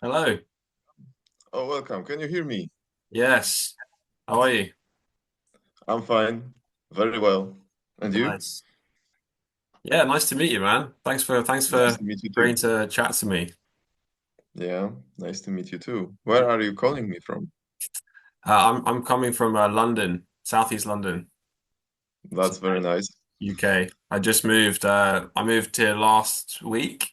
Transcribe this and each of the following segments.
Hello. Oh, welcome. Can you hear me? Yes. How are you? I'm fine. Very well. And you? Nice. Yeah, nice to meet you, man. Thanks for Nice to meet you agreeing too. to chat to me. Yeah, nice to meet you too. Where are you calling me from? I'm coming from London, Southeast London, so That's very nice. UK. I just moved. I moved here last week.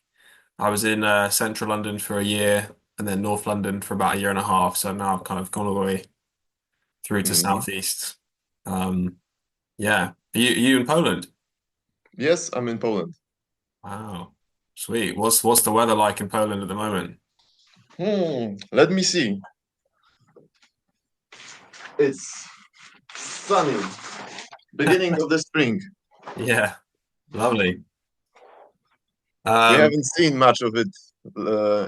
I was in Central London for a year, and then North London for about a year and a half. So now I've kind of gone all the way through to hmm Southeast. Um, yeah. Are you in Poland? Yes, I'm in Poland. Wow. Sweet. What's the weather like in Poland at the moment? Let me see. It's sunny. Beginning of the spring. Yeah. Lovely. We Um, haven't seen much of it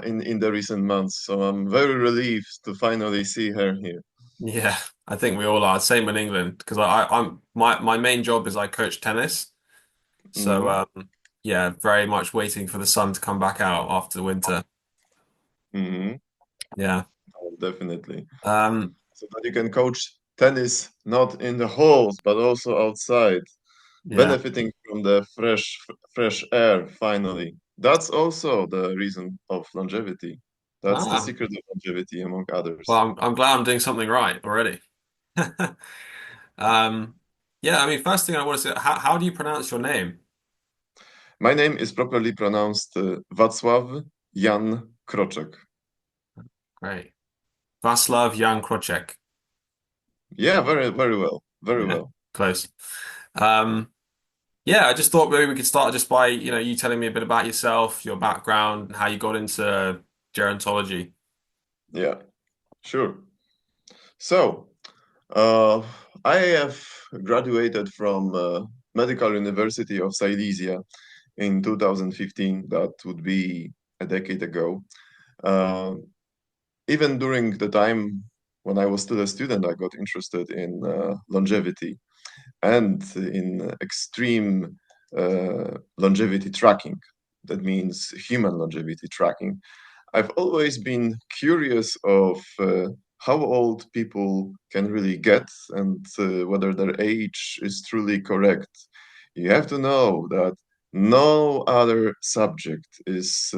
in the recent months, so I'm very relieved to finally see her here. yeah, I think we all are. Same in England because I'm my main job is I coach tennis. So hmm yeah, very much waiting for the sun to come back out after the winter. hmm Yeah. Definitely. Um, So that you can coach tennis not in the halls but also outside, yeah. benefiting from the fresh air finally. That's also the reason of longevity. That's the Ah, secret of longevity among well, others. I'm glad I'm doing something right already. Um, yeah, I mean, first thing I want to say, how do you pronounce your name? My name is properly pronounced Wacław Jan Kroczek. Great. Wacław Jan Kroczek. Yeah, very well. Very Yeah, well. close. Um, Yeah, I just thought maybe we could start just by, you telling me a bit about yourself, your background, and how you got into gerontology. Yeah, sure. So, uh, I have graduated from Medical University of Silesia in 2015. That would be a decade ago. Uh, Even during the time when I was still a student, I got interested in longevity and in extreme longevity tracking. That means human longevity tracking. I've always been curious of how old people can really get and whether their age is truly correct. You have to know that no other subject is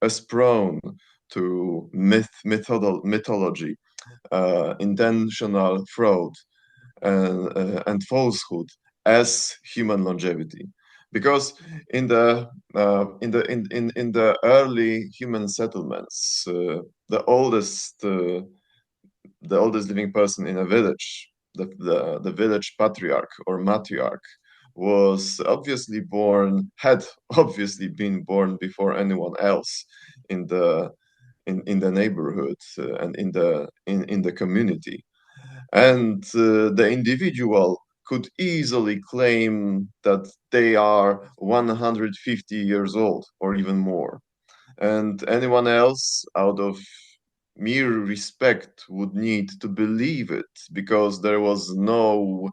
as prone to mythology, intentional fraud, and falsehood as human longevity. Because in the early human settlements, the oldest living person in a village, the village patriarch or matriarch, was obviously born, had obviously been born before anyone else in in the neighborhood and in the community. And the individual could easily claim that they are 150 years old or even more. And anyone else, out of mere respect, would need to believe it because there was no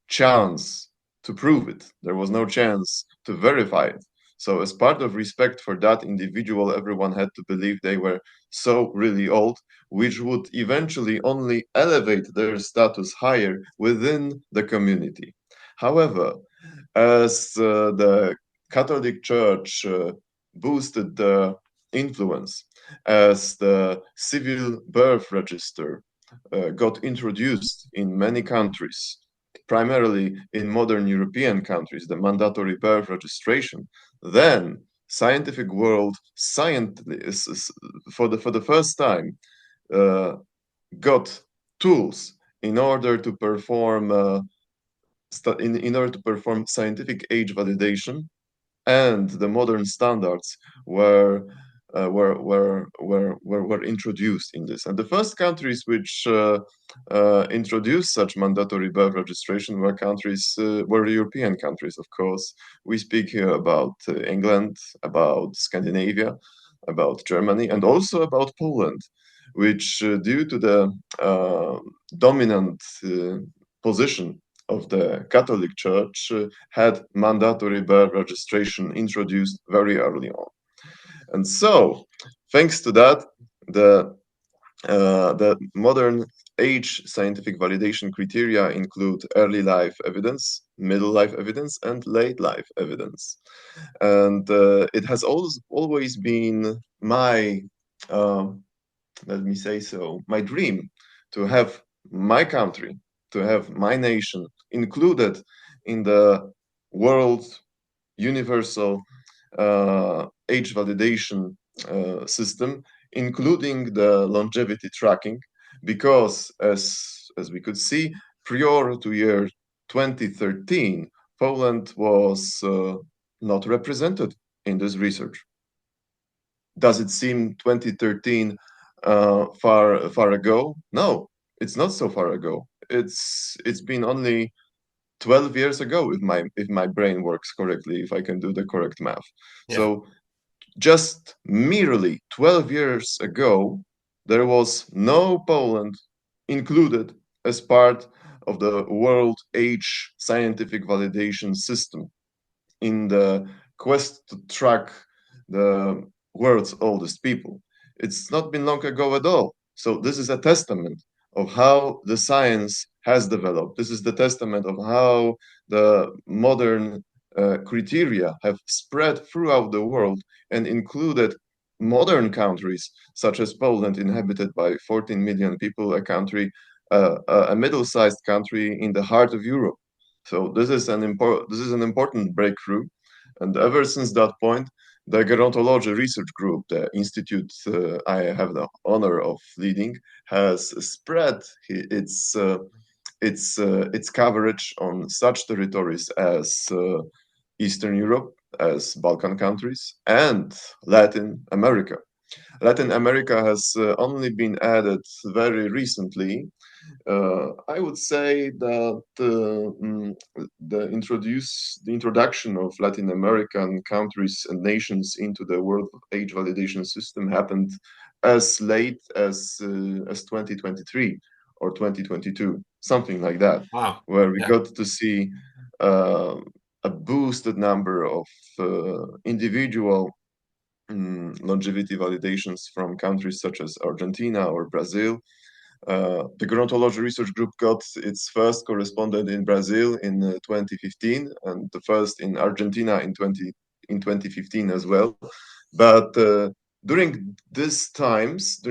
chance to prove it. There was no chance to verify it. So, as part of respect for that individual, everyone had to believe they were so really old, which would eventually only elevate their status higher within the community. However, as the Catholic Church boosted the influence, as the civil birth register got introduced in many countries, primarily in modern European countries, the mandatory birth registration, then scientific world for the first time uh, got tools in order to perform in order to perform scientific age validation, and the modern standards were were introduced in this. And the first countries which introduced such mandatory birth registration were European countries, of course. We speak here about England, about Scandinavia, about Germany, and also about Poland, which, due to the dominant position of the Catholic Church, had mandatory birth registration introduced very early on. And so, thanks to that, The modern age scientific validation criteria include early life evidence, middle life evidence, and late life evidence. And it has always been my, uh, let me say so, my dream to have my country, to have my nation included in the world universal age validation system, including the longevity tracking, because as we could see, prior to year 2013, Poland was not represented in this research. Does it seem 2013 far ago? No, it's not so far ago. It's been only 12 years ago, if my brain works correctly, if I can do the correct math. Yeah. So just merely 12 years ago, there was no Poland included as part of the world age scientific validation system in the quest to track the world's oldest people. It's not been long ago at all. So this is a testament of how the science has developed. This is the testament of how the modern criteria have spread throughout the world and included modern countries such as Poland, inhabited by 14 million people, a middle-sized country in the heart of Europe. So this is an important breakthrough, and ever since that point, the gerontology research group, the institute I have the honor of leading, has spread its coverage on such territories as Eastern Europe, as Balkan countries, and Latin America. Latin America has only been added very recently. I would say that the introduction of Latin American countries and nations into the world age validation system happened as late as 2023 or 2022, something like that, Wow. where we Yeah. got to see uh, a boosted number of individual longevity validations from countries such as Argentina or Brazil. The Gerontology Research Group got its first correspondent in Brazil in 2015, and the first in Argentina in 2015 as well. But during these times,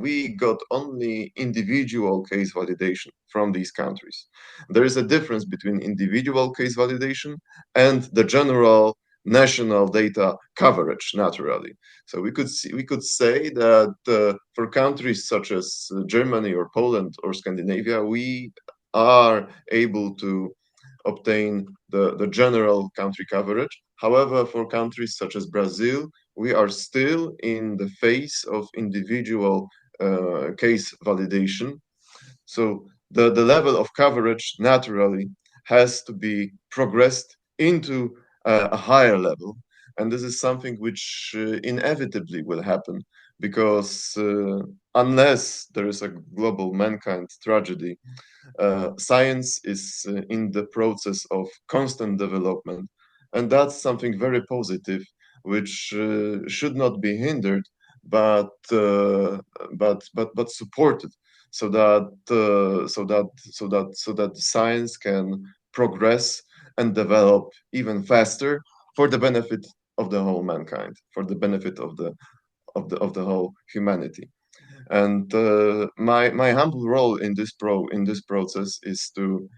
we got only individual case validation from these countries. There is a difference between individual case validation and the general national data coverage, naturally. So we could say that for countries such as Germany or Poland or Scandinavia, we are able to obtain the general country coverage. However, for countries such as Brazil, we are still in the phase of individual case validation. So the level of coverage naturally has to be progressed into a higher level. And this is something which inevitably will happen because unless there is a global mankind tragedy, science is in the process of constant development. And that's something very positive, which should not be hindered, but but supported, so that science can progress and develop even faster for the benefit of the whole mankind, for the benefit of the whole humanity. And my humble role in this process is to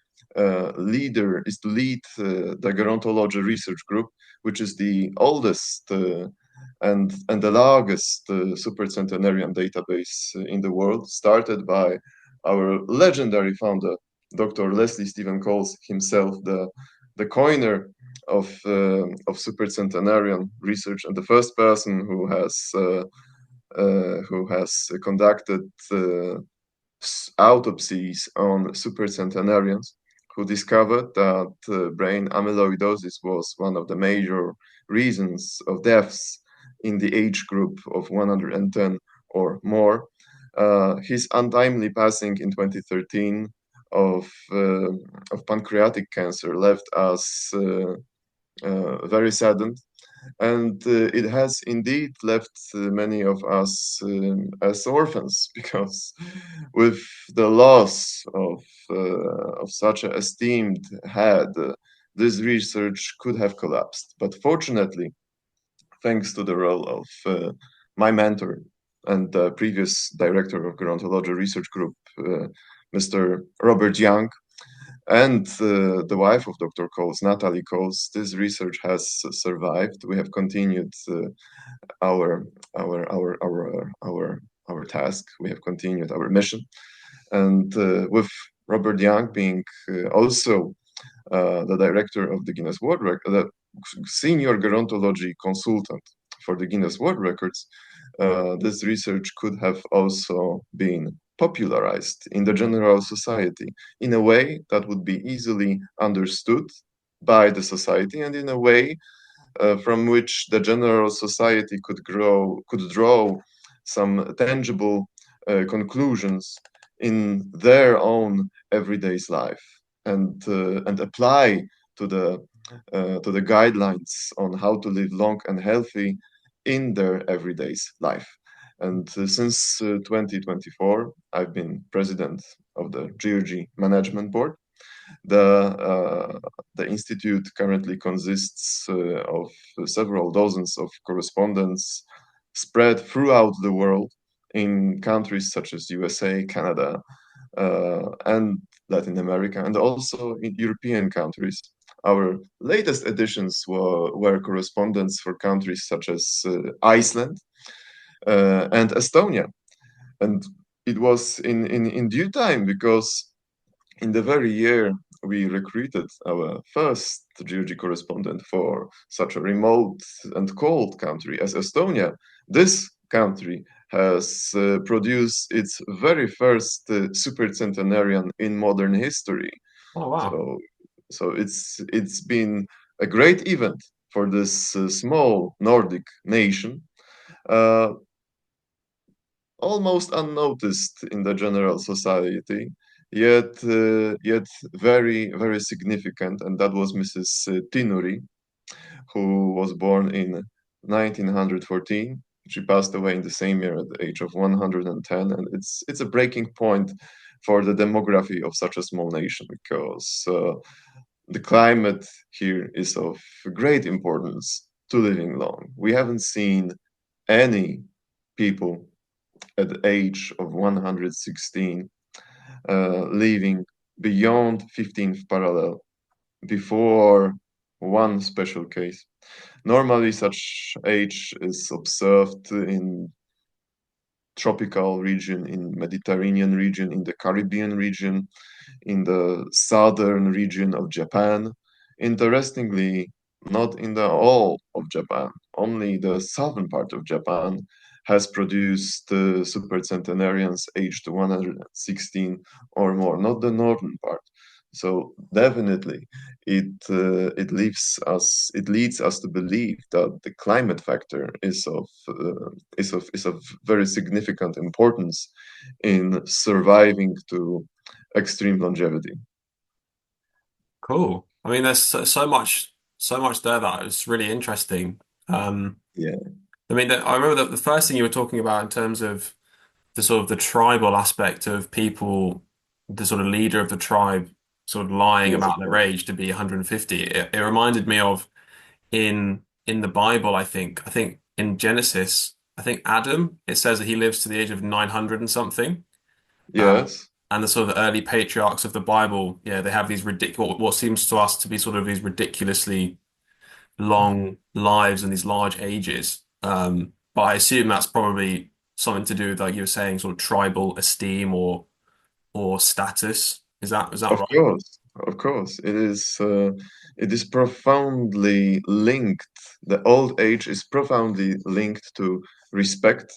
lead the gerontology research group, which is the oldest and the largest supercentenarian database in the world, started by our legendary founder, Dr. Leslie Stephen Coles himself, the coiner of supercentenarian research and the first person who has conducted autopsies on supercentenarians, who discovered that brain amyloidosis was one of the major reasons of deaths in the age group of 110 or more. His untimely passing in 2013 of pancreatic cancer left us very saddened. And it has indeed left many of us as orphans, because with the loss of such an esteemed head, this research could have collapsed. But fortunately, thanks to the role of my mentor and the previous director of Gerontology Research Group, Mr. Robert Young, and the wife of Dr. Coles, Natalie Coles, this research has survived. We have continued our our our our our task. We have continued our mission, and with Robert Young being also the director of the Guinness World Record, the senior gerontology consultant for the Guinness World Records, this research could have also been popularized in the general society in a way that would be easily understood by the society, and in a way from which the general society could draw some tangible conclusions in their own everyday's life, and apply to the guidelines on how to live long and healthy in their everyday's life. And since 2024, I've been president of the GRG Management Board. The institute currently consists of several dozens of correspondents spread throughout the world in countries such as USA, Canada, and Latin America, and also in European countries. Our latest additions were correspondents for countries such as Iceland and Estonia. And it was in due time, because in the very year we recruited our first GRG correspondent for such a remote and cold country as Estonia, this country has produced its very first supercentenarian in modern history. Oh, wow. So, so it's been a great event for this small Nordic nation. Uh, Almost unnoticed in the general society, yet very very significant, and that was Mrs. Tinuri, who was born in 1914. She passed away in the same year at the age of 110, and it's a breaking point for the demography of such a small nation, because the climate here is of great importance to living long. We haven't seen any people at the age of 116, living beyond 15th parallel before one special case. Normally, such age is observed in tropical region, in Mediterranean region, in the Caribbean region, in the southern region of Japan. Interestingly, not in the all of Japan, only the southern part of Japan has produced supercentenarians aged 116 or more, not the northern part. So definitely, it leads us to believe that the climate factor is of very significant importance in surviving to extreme longevity. Cool. I mean, there's so much there that is really interesting. Um, Yeah. I mean, I remember that the first thing you were talking about in terms of the sort of the tribal aspect of people, the sort of leader of the tribe, sort of lying Yes, of about their course. age to be 150. It reminded me of in the Bible, I think in Genesis, I think Adam, it says that he lives to the age of 900 and something. Uh, Yes. and the sort of early patriarchs of the Bible, yeah, they have these ridiculous, what seems to us to be sort of these ridiculously long lives and these large ages. But I assume that's probably something to do with, like you were saying, sort of tribal esteem or status. Is that Of right? course, of course, it is profoundly linked. The old age is profoundly linked to respect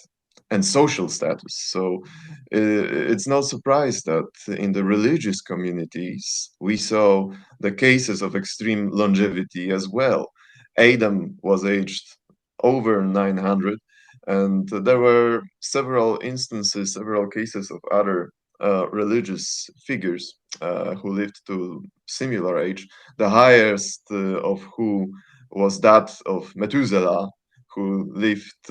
and social status. So it's no surprise that in the religious communities we saw the cases of extreme longevity as well. Adam was aged over 900, and there were several instances, several cases of other religious figures who lived to similar age, the highest of who was that of Methuselah, who lived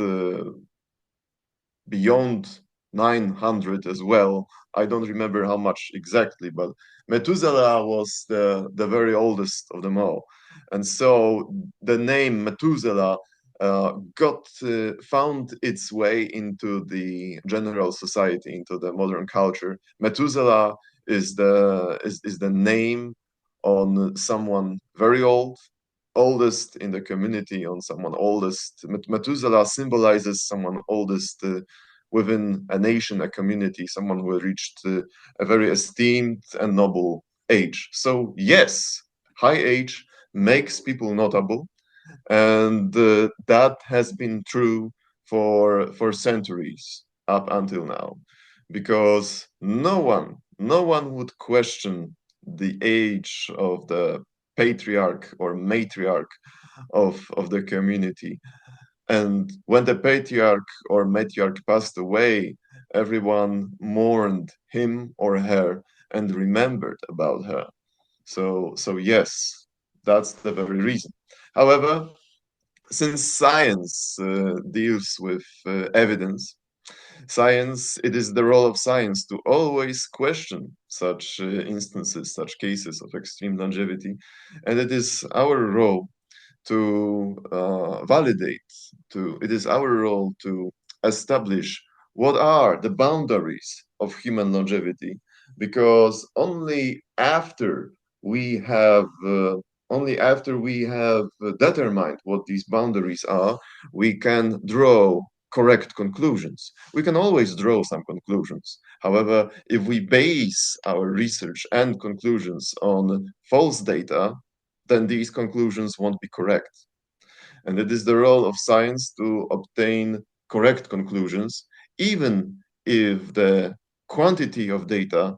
beyond 900 as well. I don't remember how much exactly, but Methuselah was the very oldest of them all. And so the name Methuselah got found its way into the general society, into the modern culture. Methuselah is the name on someone very old, oldest in the community, on someone oldest. Methuselah symbolizes someone oldest within a nation, a community, someone who reached a very esteemed and noble age. So yes, high age makes people notable, and that has been true for centuries up until now, because no one would question the age of the patriarch or matriarch of the community. And when the patriarch or matriarch passed away, everyone mourned him or her and remembered about her. So yes, that's the very reason. However, since science deals with evidence, it is the role of science to always question such instances, such cases of extreme longevity, and it is our role to validate, it is our role to establish what are the boundaries of human longevity, because we have only after we have determined what these boundaries are, we can draw correct conclusions. We can always draw some conclusions. However, if we base our research and conclusions on false data, then these conclusions won't be correct. And it is the role of science to obtain correct conclusions, even if the quantity of data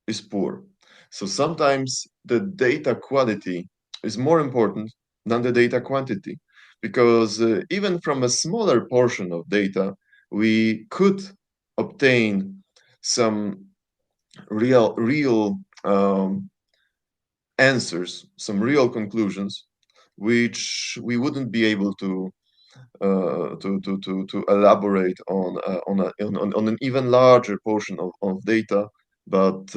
is poor. So sometimes the data quality is more important than the data quantity, because even from a smaller portion of data, we could obtain some real answers, some real conclusions, which we wouldn't be able to elaborate on an even larger portion of data, but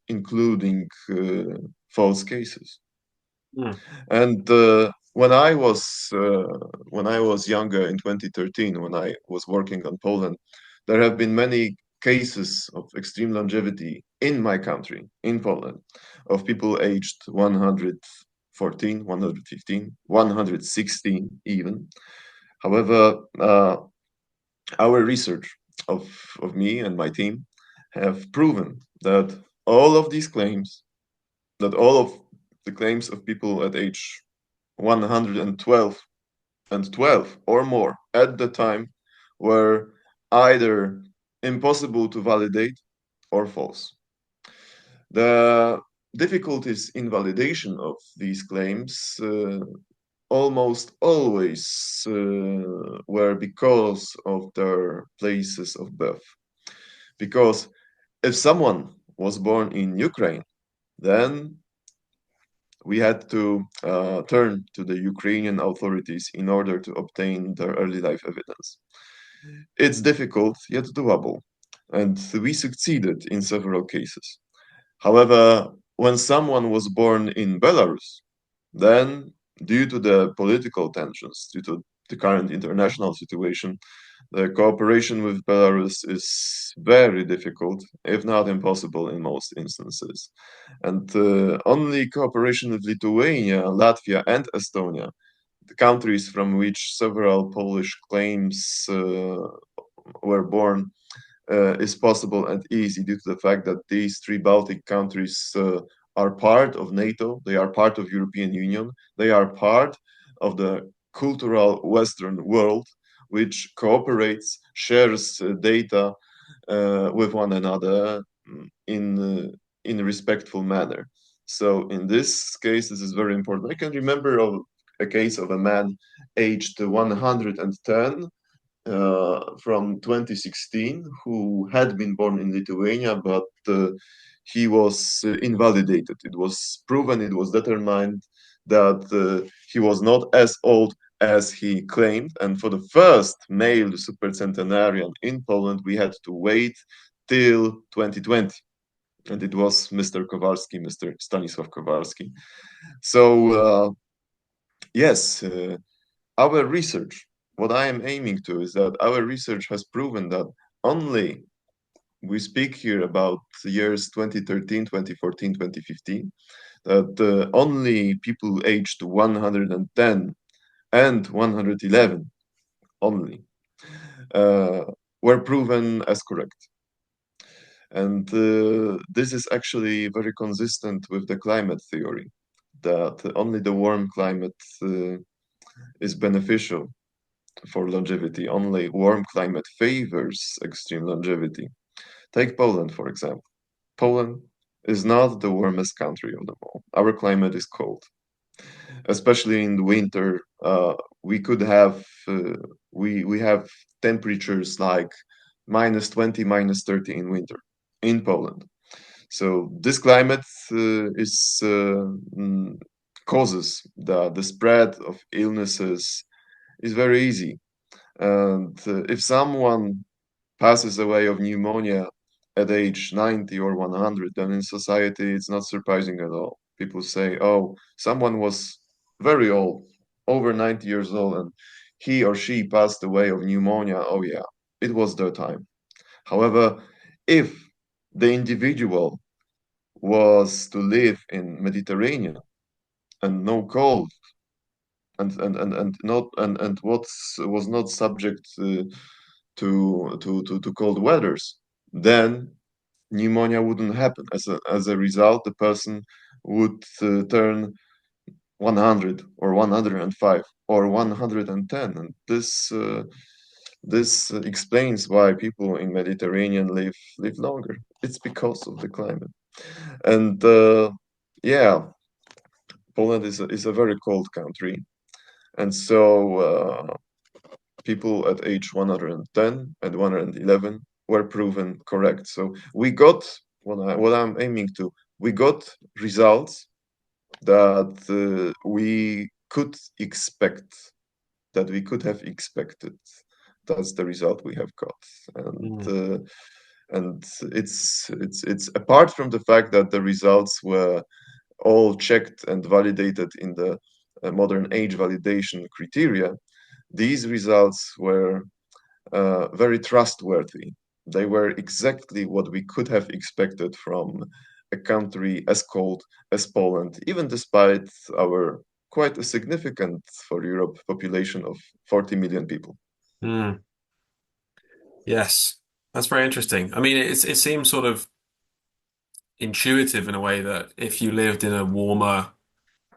including false cases. Hmm. And when I was younger in 2013, when I was working on Poland, there have been many cases of extreme longevity in my country, in Poland, of people aged 114, 115, 116 even. However, our research of me and my team have proven that all of these claims, that all of the claims of people at age 112 and 12 or more at the time were either impossible to validate or false. The difficulties in validation of these claims almost always were because of their places of birth. Because if someone was born in Ukraine, then we had to turn to the Ukrainian authorities in order to obtain their early life evidence. It's difficult yet doable, and we succeeded in several cases. However, when someone was born in Belarus, then, due to the political tensions, due to the current international situation, the cooperation with Belarus is very difficult, if not impossible in most instances. And only cooperation with Lithuania, Latvia, and Estonia, the countries from which several Polish claims were born, is possible and easy due to the fact that these three Baltic countries are part of NATO, they are part of European Union, they are part of the cultural Western world, which cooperates, shares data with one another in a respectful manner. So in this case, this is very important. I can remember of a case of a man aged 110 from 2016 who had been born in Lithuania, but he was invalidated. It was proven, it was determined that he was not as old as he claimed. And for the first male supercentenarian in Poland, we had to wait till 2020. And it was Mr. Kowalski, Mr. Stanisław Kowalski. So, yes, our research, what I am aiming to is that our research has proven that only we speak here about the years 2013, 2014, 2015, that only people aged 110 and 111 only uh, were proven as correct. And this is actually very consistent with the climate theory, that only the warm climate is beneficial for longevity. Only warm climate favors extreme longevity. Take Poland, for example. Poland is not the warmest country of them all. Our climate is cold, especially in the winter. We could have we have temperatures like -20, -30 in winter in Poland. So this climate causes the spread of illnesses is very easy. And if someone passes away of pneumonia at age 90 or 100, then in society it's not surprising at all. People say, oh, someone was very old, over 90 years old, and he or she passed away of pneumonia. Oh, yeah, it was their time. However, if the individual was to live in Mediterranean and no cold and not and what was not subject to cold weathers, then pneumonia wouldn't happen. As a result, the person would turn 100 or 105 or 110, and this explains why people in Mediterranean live longer. It's because of the climate. And yeah, Poland is a very cold country, and so people at age 110 and 111 were proven correct. So we got what I'm aiming to. We got results that we could expect, that we could have expected. That's the result we have got, Mm. and it's apart from the fact that the results were all checked and validated in the modern age validation criteria. These results were very trustworthy. They were exactly what we could have expected from a country as cold as Poland, even despite our quite a significant for Europe population of 40 million people. Mm. Yes, that's very interesting. I mean, it seems sort of intuitive in a way that if you lived in a warmer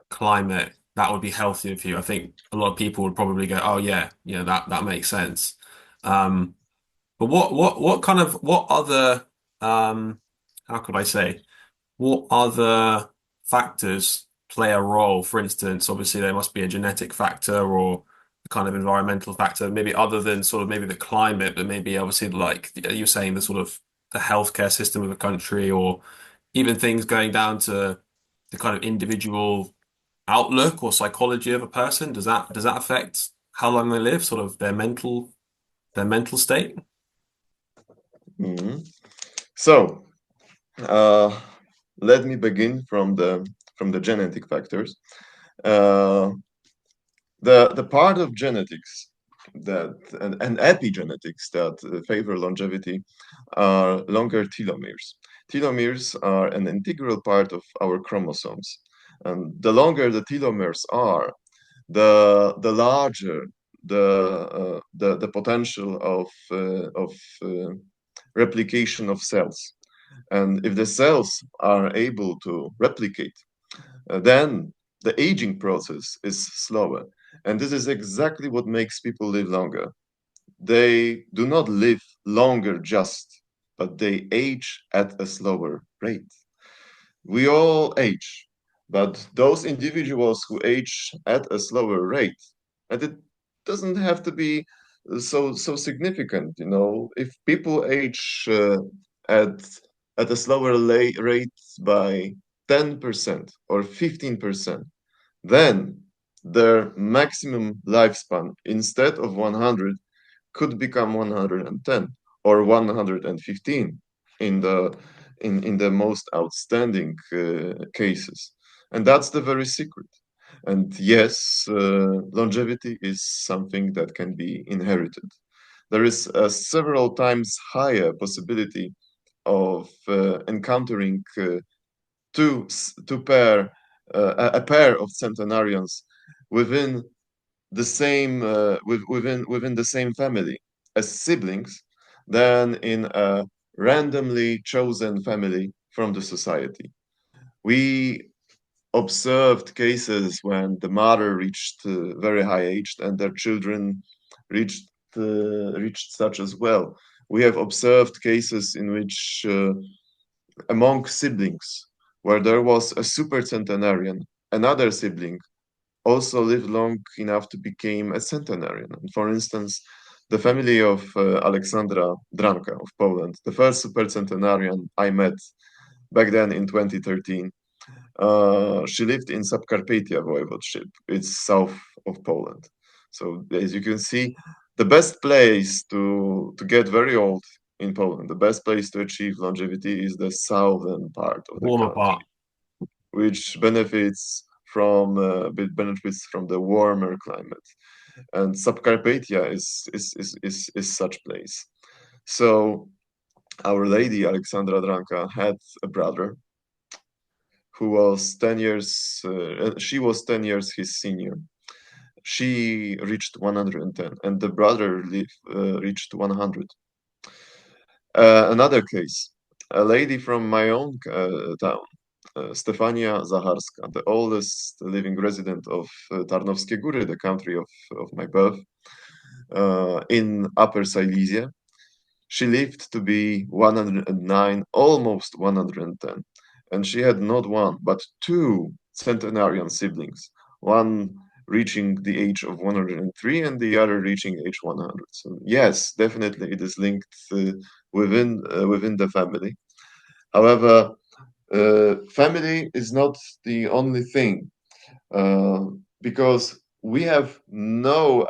climate, that would be healthier for you. I think a lot of people would probably go, "Oh yeah, that makes sense." Um, but what other how could I say, what other factors play a role? For instance, obviously there must be a genetic factor or a kind of environmental factor, maybe other than sort of maybe the climate, but maybe obviously like you're saying the sort of the healthcare system of a country or even things going down to the kind of individual outlook or psychology of a person. Does that affect how long they live, sort of their mental state? Mhm. So uh, let me begin from the genetic factors. Uh, the part of genetics that and epigenetics that favor longevity are longer telomeres. Telomeres are an integral part of our chromosomes, and the longer the telomeres are, the larger the potential of replication of cells. And if the cells are able to replicate, then the aging process is slower. And this is exactly what makes people live longer. They do not live longer just, but they age at a slower rate. We all age, but those individuals who age at a slower rate, and it doesn't have to be so significant, you know. If people age at a slower rate by 10% or 15%, then their maximum lifespan, instead of 100, could become 110 or 115 in the most outstanding cases. And that's the very secret. And yes, longevity is something that can be inherited. There is a several times higher possibility of encountering a pair of centenarians within within the same family as siblings than in a randomly chosen family from the society. We observed cases when the mother reached very high age and their children reached such as well. We have observed cases in which among siblings where there was a supercentenarian, another sibling also lived long enough to become a centenarian. And for instance, the family of Aleksandra Dranka of Poland, the first supercentenarian I met back then in 2013, she lived in Subcarpathia voivodeship. It's south of Poland. So as you can see, the best place to get very old in Poland, the best place to achieve longevity is the southern part of the Warmer country, part. which benefits from the warmer climate. And Subcarpathia is such place. So Our Lady Alexandra Dranka had a brother who was 10 years, she was 10 years his senior. She reached 110, and the brother reached 100. Another case, a lady from my own town, Stefania Zacharska, the oldest living resident of Tarnowskie Góry, the country of my birth, in Upper Silesia. She lived to be 109, almost 110, and she had not one, but two centenarian siblings, one reaching the age of 103 and the other reaching age 100. So yes, definitely it is linked within the family. However, family is not the only thing, uh, because we have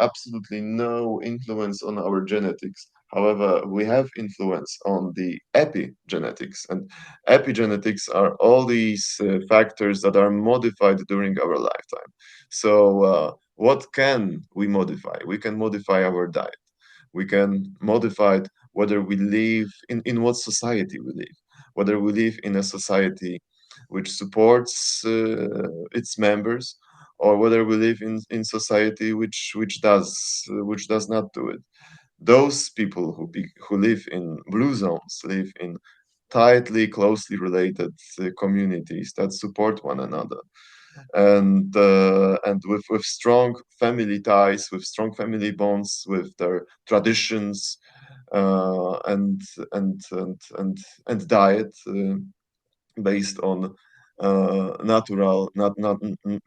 absolutely no influence on our genetics. However, we have influence on the epigenetics, and epigenetics are all these factors that are modified during our lifetime. So, what can we modify? We can modify our diet. We can modify whether we live in what society we live, whether we live in a society which supports its members, or whether we live in society which does not do it. Those people who live in blue zones live in tightly, closely related communities that support one another, and with strong family ties, with strong family bonds, with their traditions, uh, and and diet based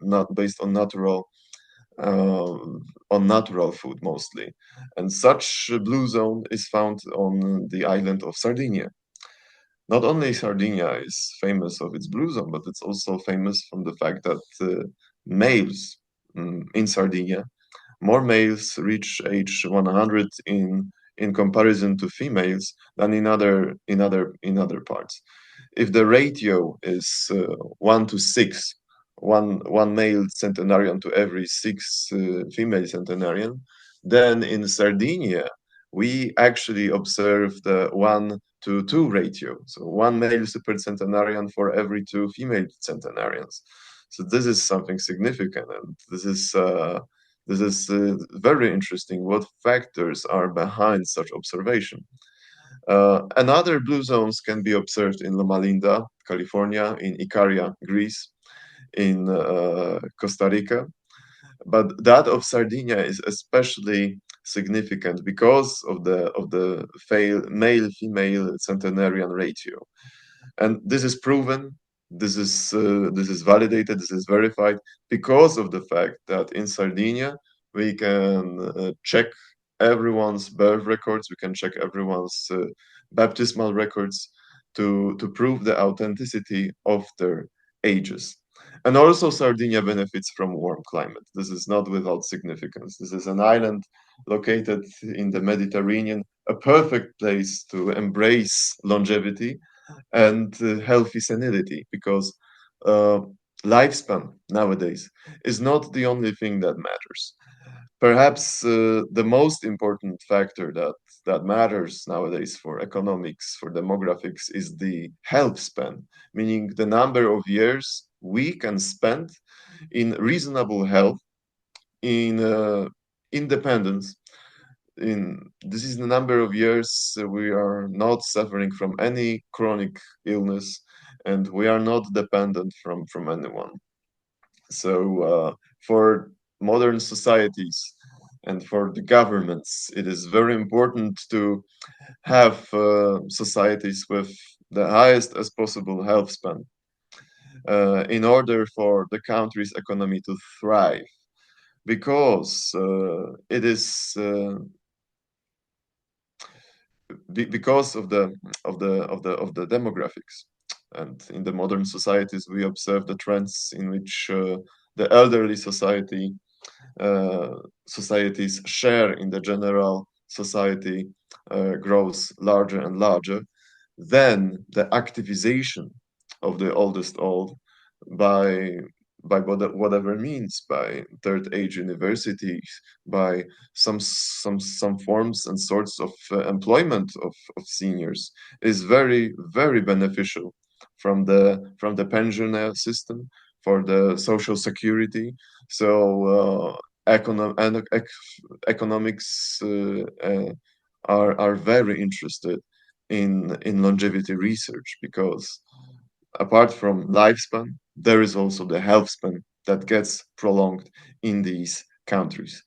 not based uh, on natural food mostly. And such a blue zone is found on the island of Sardinia. Not only Sardinia is famous of its blue zone, but it's also famous from the fact that males in Sardinia, more males reach age 100 in comparison to females than in other parts. If the ratio is 1 to 6, one male centenarian to every 6 female centenarian, then in Sardinia we actually observe the 1 to 2 ratio. So one male supercentenarian for every 2 female centenarians. So this is something significant, and this is very interesting. What factors are behind such observation? Another blue zones can be observed in Loma Linda, California, in Icaria, Greece, in Costa Rica, but that of Sardinia is especially significant because of the male-female centenarian ratio, and this is proven. This is validated. This is verified because of the fact that in Sardinia we can check everyone's birth records. We can check everyone's baptismal records to prove the authenticity of their ages. And also Sardinia benefits from warm climate. This is not without significance. This is an island located in the Mediterranean, a perfect place to embrace longevity and healthy senility, because uh, lifespan nowadays is not the only thing that matters. Perhaps the most important factor that matters nowadays for economics, for demographics, is the health span, meaning the number of years we can spend in reasonable health, in independence. In this is the number of years we are not suffering from any chronic illness, and we are not dependent from anyone. So, for modern societies and for the governments, it is very important to have societies with the highest as possible health span in order for the country's economy to thrive, because it is because of the demographics. And in the modern societies, we observe the trends in which the elderly uh, societies share in the general society grows larger and larger. Then the activization of the oldest old by whatever means, by third age universities, by some forms and sorts of employment of seniors, is very, very beneficial from the pensioner system for the social security. So economics are very interested in longevity research, because apart from lifespan, there is also the health span that gets prolonged in these countries.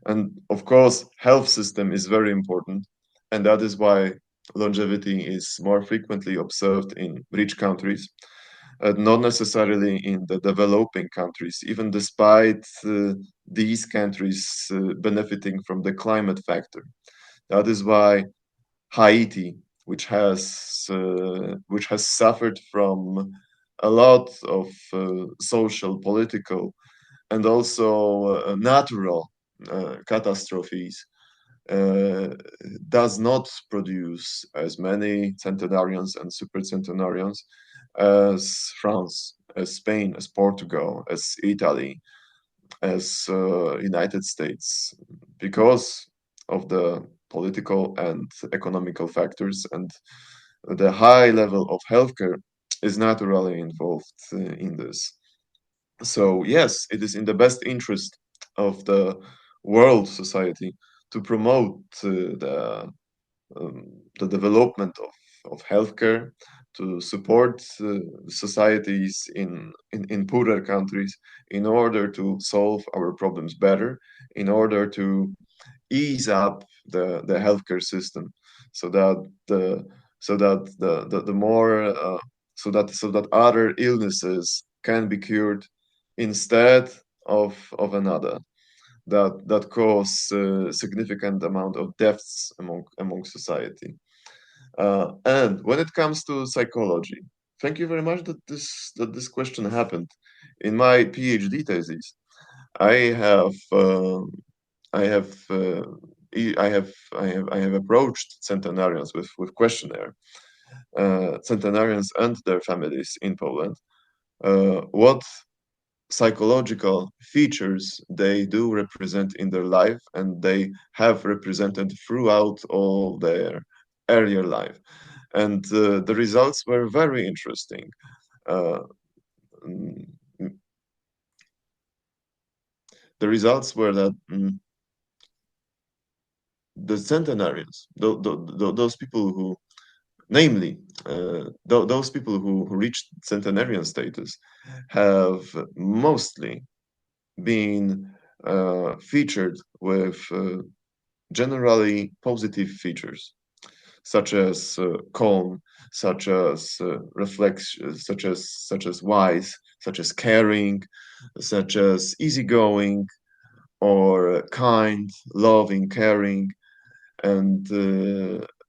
And of course, health system is very important, and that is why longevity is more frequently observed in rich countries, not necessarily in the developing countries, even despite these countries benefiting from the climate factor. That is why Haiti, which has suffered from a lot of social, political, and also natural catastrophes, uh, does not produce as many centenarians and supercentenarians as France, as Spain, as Portugal, as Italy, as United States, because of the political and economical factors, and the high level of healthcare is naturally involved in this. So yes, it is in the best interest of the world society to promote the development of healthcare, to support societies in poorer countries in order to solve our problems better, in order to ease up the healthcare system, so that the the more so that other illnesses can be cured instead of another that cause significant amount of deaths among society. And when it comes to psychology, thank you very much that this question happened. In my PhD thesis, I have I have I have approached centenarians with questionnaire, centenarians and their families in Poland, what psychological features they do represent in their life, and they have represented throughout all their earlier life. And the results were very interesting. Uh, mm, the results were that the centenarians, those people who, namely, those people who reached centenarian status, have mostly been featured with generally positive features, such as calm, such as reflex, such as wise, such as caring, such as easygoing, or kind, loving, caring, and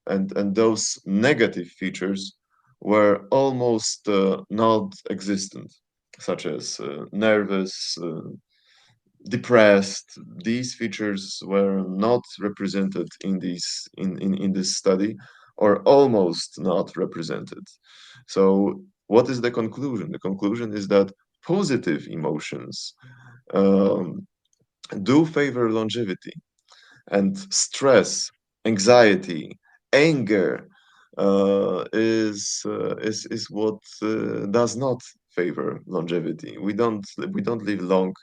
and those negative features were almost not existent. such as nervous, depressed. These features were not represented in this study, or almost not represented. So what is the conclusion? The conclusion is that positive emotions um, do favor longevity, and stress, anxiety, anger is what does not favor longevity. We don't live long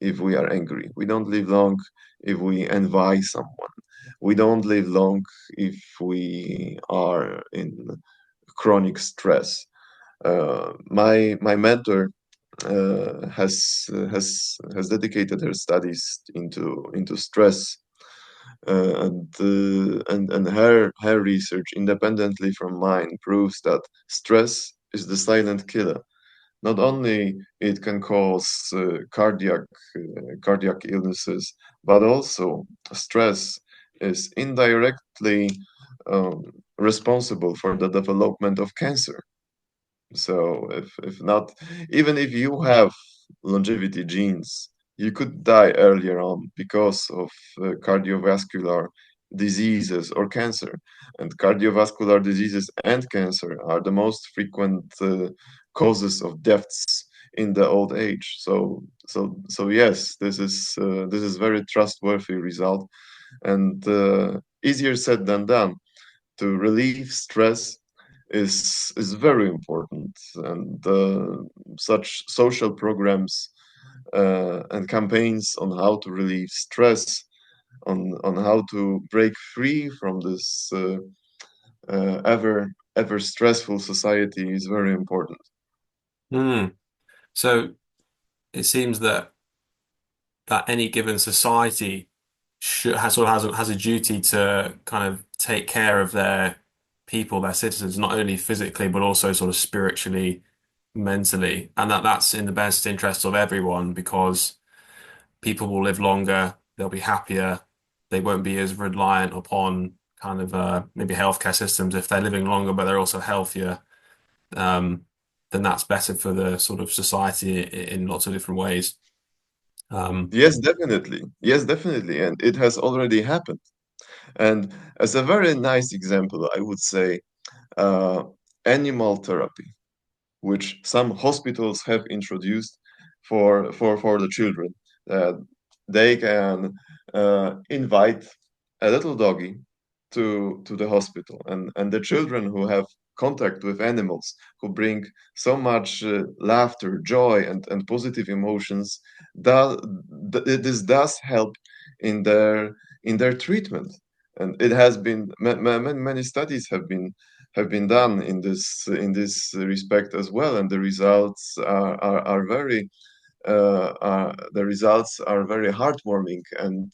if we are angry. We don't live long if we envy someone. We don't live long if we are in chronic stress. My mentor has dedicated her studies into stress, and her research independently from mine proves that stress is the silent killer. Not only it can cause cardiac illnesses, but also stress is indirectly um, responsible for the development of cancer. So if not, even if you have longevity genes, you could die earlier on because of cardiovascular diseases or cancer. And cardiovascular diseases and cancer are the most frequent causes of deaths in the old age. So yes, this is very trustworthy result, and easier said than done. To relieve stress is very important, and such social programs and campaigns on how to relieve stress, on how to break free from this ever stressful society is very important. Hmm. So it seems that any given society should has sort of has a duty to kind of take care of their people, their citizens, not only physically but also sort of spiritually, mentally, and that's in the best interest of everyone because people will live longer, they'll be happier, they won't be as reliant upon kind of maybe healthcare systems if they're living longer but they're also healthier. Um, then that's better for the sort of society in lots of different ways. Um, Yes, definitely. Yes, definitely. And it has already happened. And as a very nice example, I would say uh, animal therapy, which some hospitals have introduced for the children. They can invite a little doggy to the hospital, and the children who have contact with animals, who bring so much laughter, joy, and positive emotions, does this does help in their treatment. And it has been many studies have been done in this respect as well, and the results are very the results are very heartwarming, and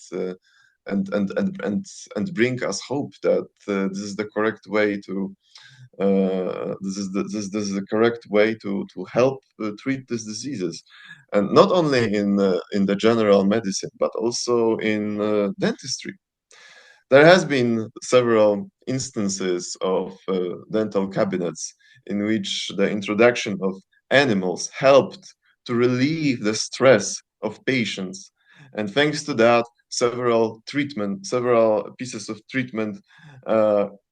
bring us hope that this is the correct way to this is the correct way to help treat these diseases, and not only in the general medicine but also in dentistry. There has been several instances of dental cabinets in which the introduction of animals helped to relieve the stress of patients. And thanks to that, several pieces of treatment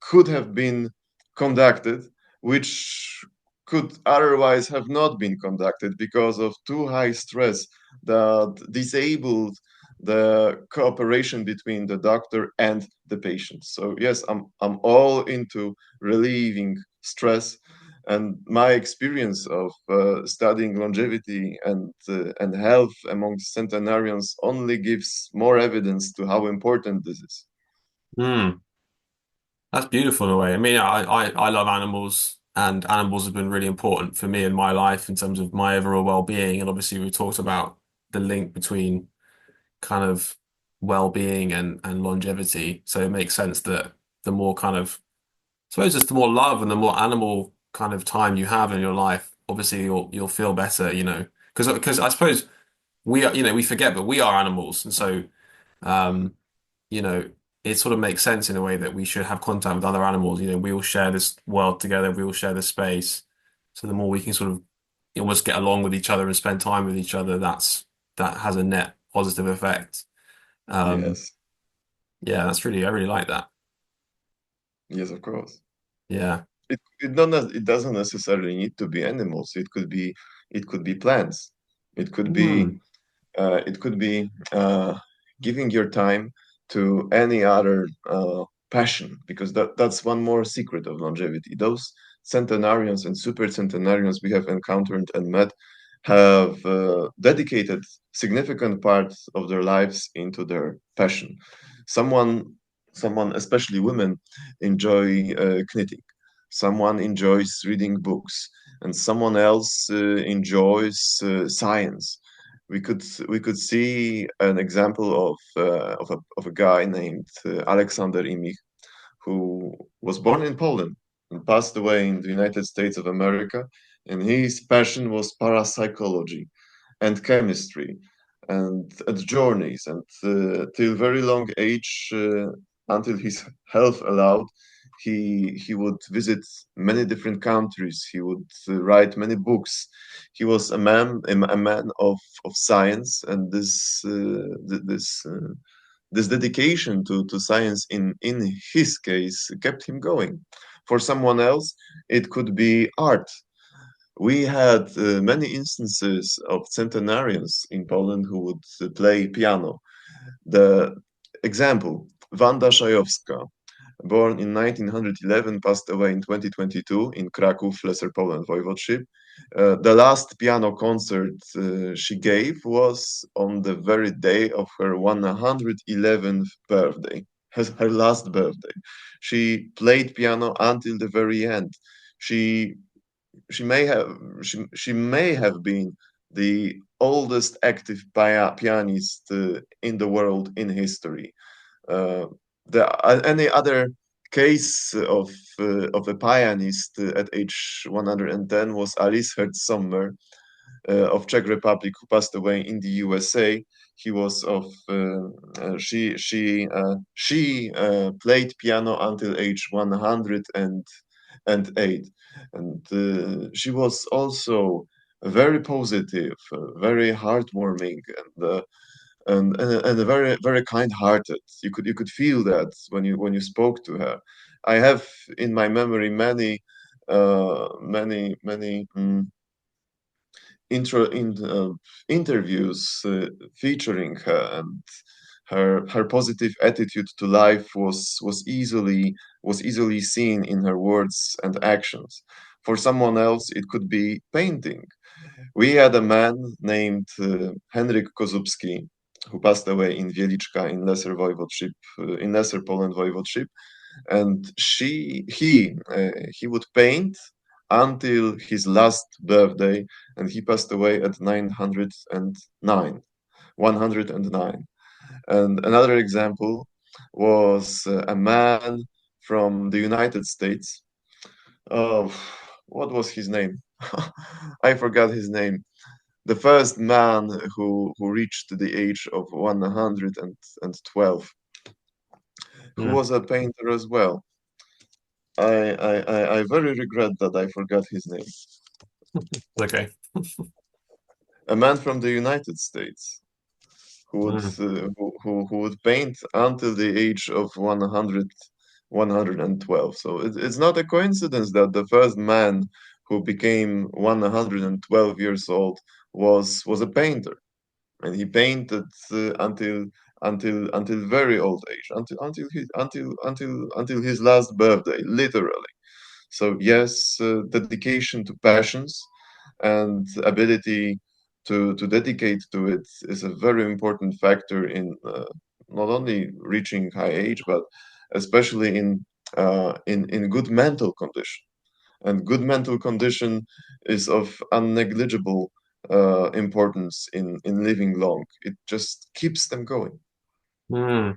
could have been conducted, which could otherwise have not been conducted because of too high stress that disabled the cooperation between the doctor and the patient. So yes, I'm all into relieving stress, and my experience of studying longevity and health among centenarians only gives more evidence to how important this is. hmm. That's beautiful in a way. I mean, I love animals, and animals have been really important for me in my life in terms of my overall well-being. And obviously, we talked about the link between kind of well-being and longevity. So it makes sense that the more kind of, I suppose, just the more love and the more animal kind of time you have in your life, obviously you'll feel better, because I suppose we are, we forget, but we are animals, and so. Um, you know, it sort of makes sense in a way that we should have contact with other animals. We all share this world together, we all share this space. So the more we can sort of you almost get along with each other and spend time with each other, that has a net positive effect. Um, Yes, yeah, I really like that. yes, of course. Yeah. It doesn't necessarily need to be animals. It could be plants. It could be Mm. it could be giving your time to any other passion, because that's one more secret of longevity. Those centenarians and supercentenarians we have encountered and met have dedicated significant parts of their lives into their passion. Someone, someone, especially women, enjoy knitting. Someone enjoys reading books, and someone else enjoys science. We could see an example of a guy named Alexander Imich, who was born in Poland and passed away in the United States of America. And his passion was parapsychology and chemistry and journeys. And till very long age, until his health allowed, he would visit many different countries. He would write many books. He was a man of science, and this dedication to science in his case kept him going. For someone else, it could be art. We had many instances of centenarians in Poland who would play piano. The example, Wanda Szajowska, born in 1911, passed away in 2022 in Kraków, Lesser Poland Voivodeship. The last piano concert she gave was on the very day of her 111th birthday, her last birthday. She played piano until the very end. She she may have she may have been the oldest active pianist in the world in history. Uh, any other case of a pianist at age 110 was Alice Herz-Sommer of Czech Republic, who passed away in the USA. He was of she played piano until age 108, and she was also very positive, very heartwarming, and very kind-hearted. You could feel that when you spoke to her. I have in my memory many interviews featuring her, and her positive attitude to life was easily seen in her words and actions. For someone else, it could be painting. We had a man named Henryk Kozubski, who passed away in Wieliczka in Lesser Voivodeship, in Lesser Poland Voivodeship, and he would paint until his last birthday, and he passed away at 909, 109. And another example was a man from the United States. Oh, what was his name? I forgot his name. The first man who reached the age of 112, who Mm. was a painter as well. I very regret that I forgot his name. Okay. A man from the United States Mm. who would paint until the age of 112. So it's not a coincidence that the first man who became 112 years old was a painter, and he painted until very old age, until his last birthday, literally. So yes, dedication to passions and ability to dedicate to it is a very important factor in not only reaching high age, but especially in good mental condition. And good mental condition is of unnegligible importance in living long. It just keeps them going. Mm.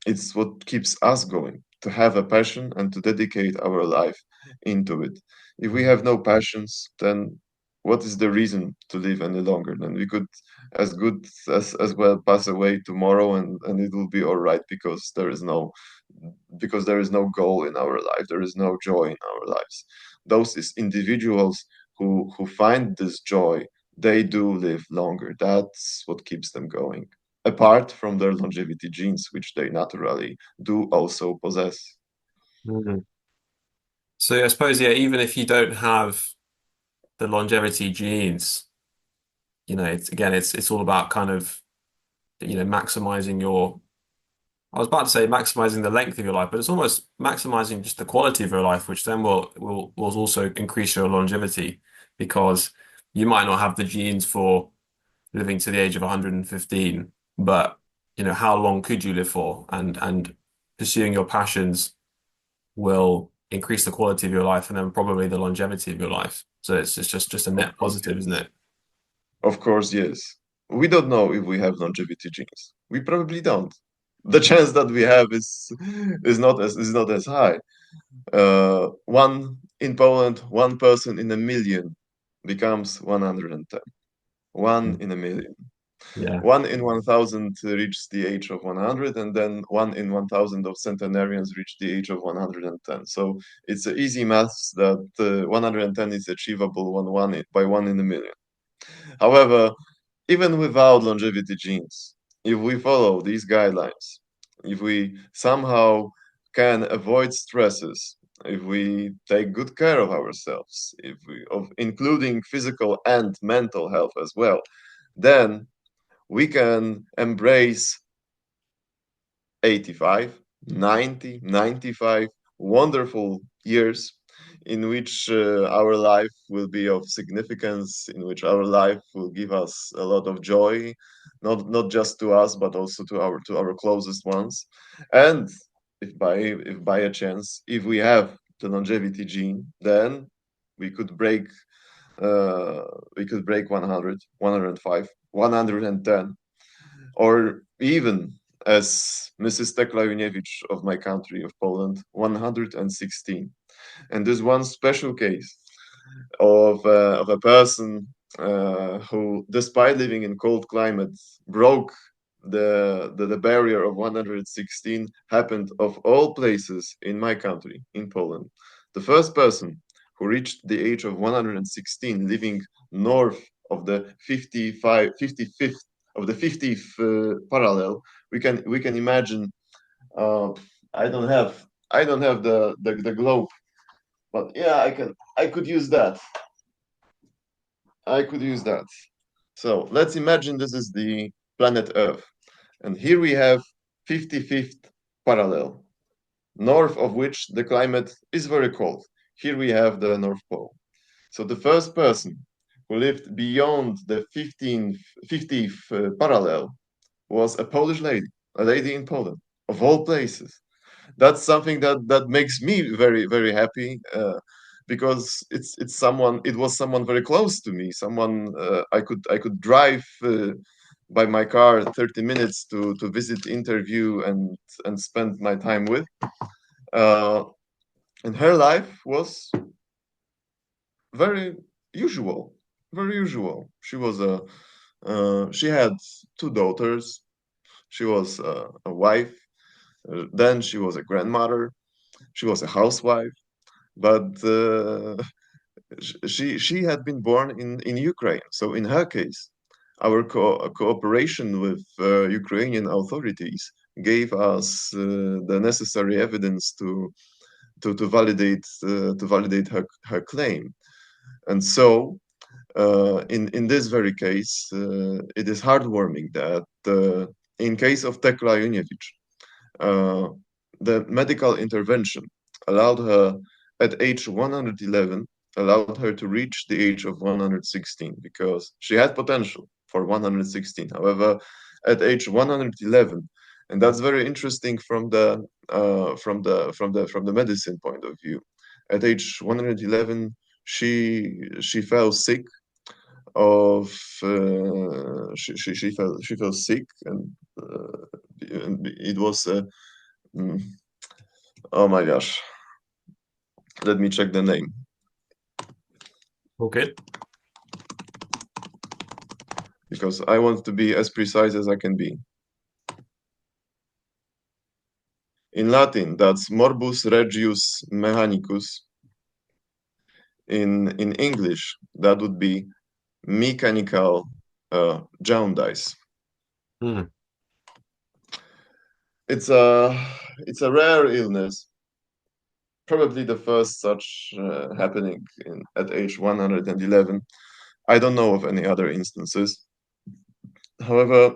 It's what keeps us going, to have a passion and to dedicate our life into it. If we have no passions, then what is the reason to live any longer? Then we could as good as well pass away tomorrow, and it will be all right, because there is no goal in our life, there is no joy in our lives. Those is individuals who find this joy, they do live longer. That's what keeps them going, apart from their longevity genes, which they naturally do also possess. Mhm. So I suppose, yeah, even if you don't have the longevity genes, it's all about kind of, maximizing your, I was about to say maximizing the length of your life, but it's almost maximizing just the quality of your life, which then will also increase your longevity because you might not have the genes for living to the age of 115, but how long could you live for? And pursuing your passions will increase the quality of your life and then probably the longevity of your life. So it's just a Of net course, positive, isn't yes. it? Of course, yes. We don't know if we have longevity genes. We probably don't. The chance that we have is not as high. One in Poland, one person in a million becomes 110. One in a million. Yeah. One in 1,000 reaches the age of 100, and then one in 1,000 of centenarians reach the age of 110. So it's a easy maths that 110 is achievable by one in a million. However, even without longevity genes, if we follow these guidelines, if we somehow can avoid stresses, if we take good care of ourselves, including physical and mental health as well, then we can embrace 85, 90, 95 wonderful years in which our life will be of significance, in which our life will give us a lot of joy, not just to us, but also to our closest ones. And if by a chance, if we have the longevity gene, then we could break uh, we could break 100, 105, 110, or even as Mrs. Tekla Juniewicz of my country, of Poland, 116. And there's one special case of a person who, despite living in cold climates, broke the barrier of 116, happened of all places in my country, in Poland. The first person who reached the age of 116 living north of the 55th of the 50th parallel. We can imagine. uh, I don't have the globe, but yeah, I could use that. I could use that. So let's imagine this is the planet Earth. And here we have 55th parallel, north of which the climate is very cold. Here we have the North Pole. So the first person who lived beyond the 50th parallel was a Polish lady, a lady in Poland, of all places. That's something that makes me very very happy, because it was someone very close to me, someone I could drive by my car 30 minutes to visit, interview, and spend my time with. uh, and her life was very usual, very usual. She had two daughters. She was a wife. Then she was a grandmother. She was a housewife. But she had been born in Ukraine. So in her case, our cooperation with Ukrainian authorities gave us the necessary evidence to validate her claim. And so in this very case, it is heartwarming that in case of Tekla Juniewicz, uh, the medical intervention allowed her at age 111, allowed her to reach the age of 116 because she had potential for 116. However, at age 111, and that's very interesting from the medicine point of view. At age 111, she fell sick of she fell sick, and it was mm, oh my gosh, let me check the name Okay. because I want to be as precise as I can be. In Latin, that's morbus regius mechanicus. In English, that would be mechanical jaundice. Hmm. It's a rare illness, probably the first such happening at age 111. I don't know of any other instances. However,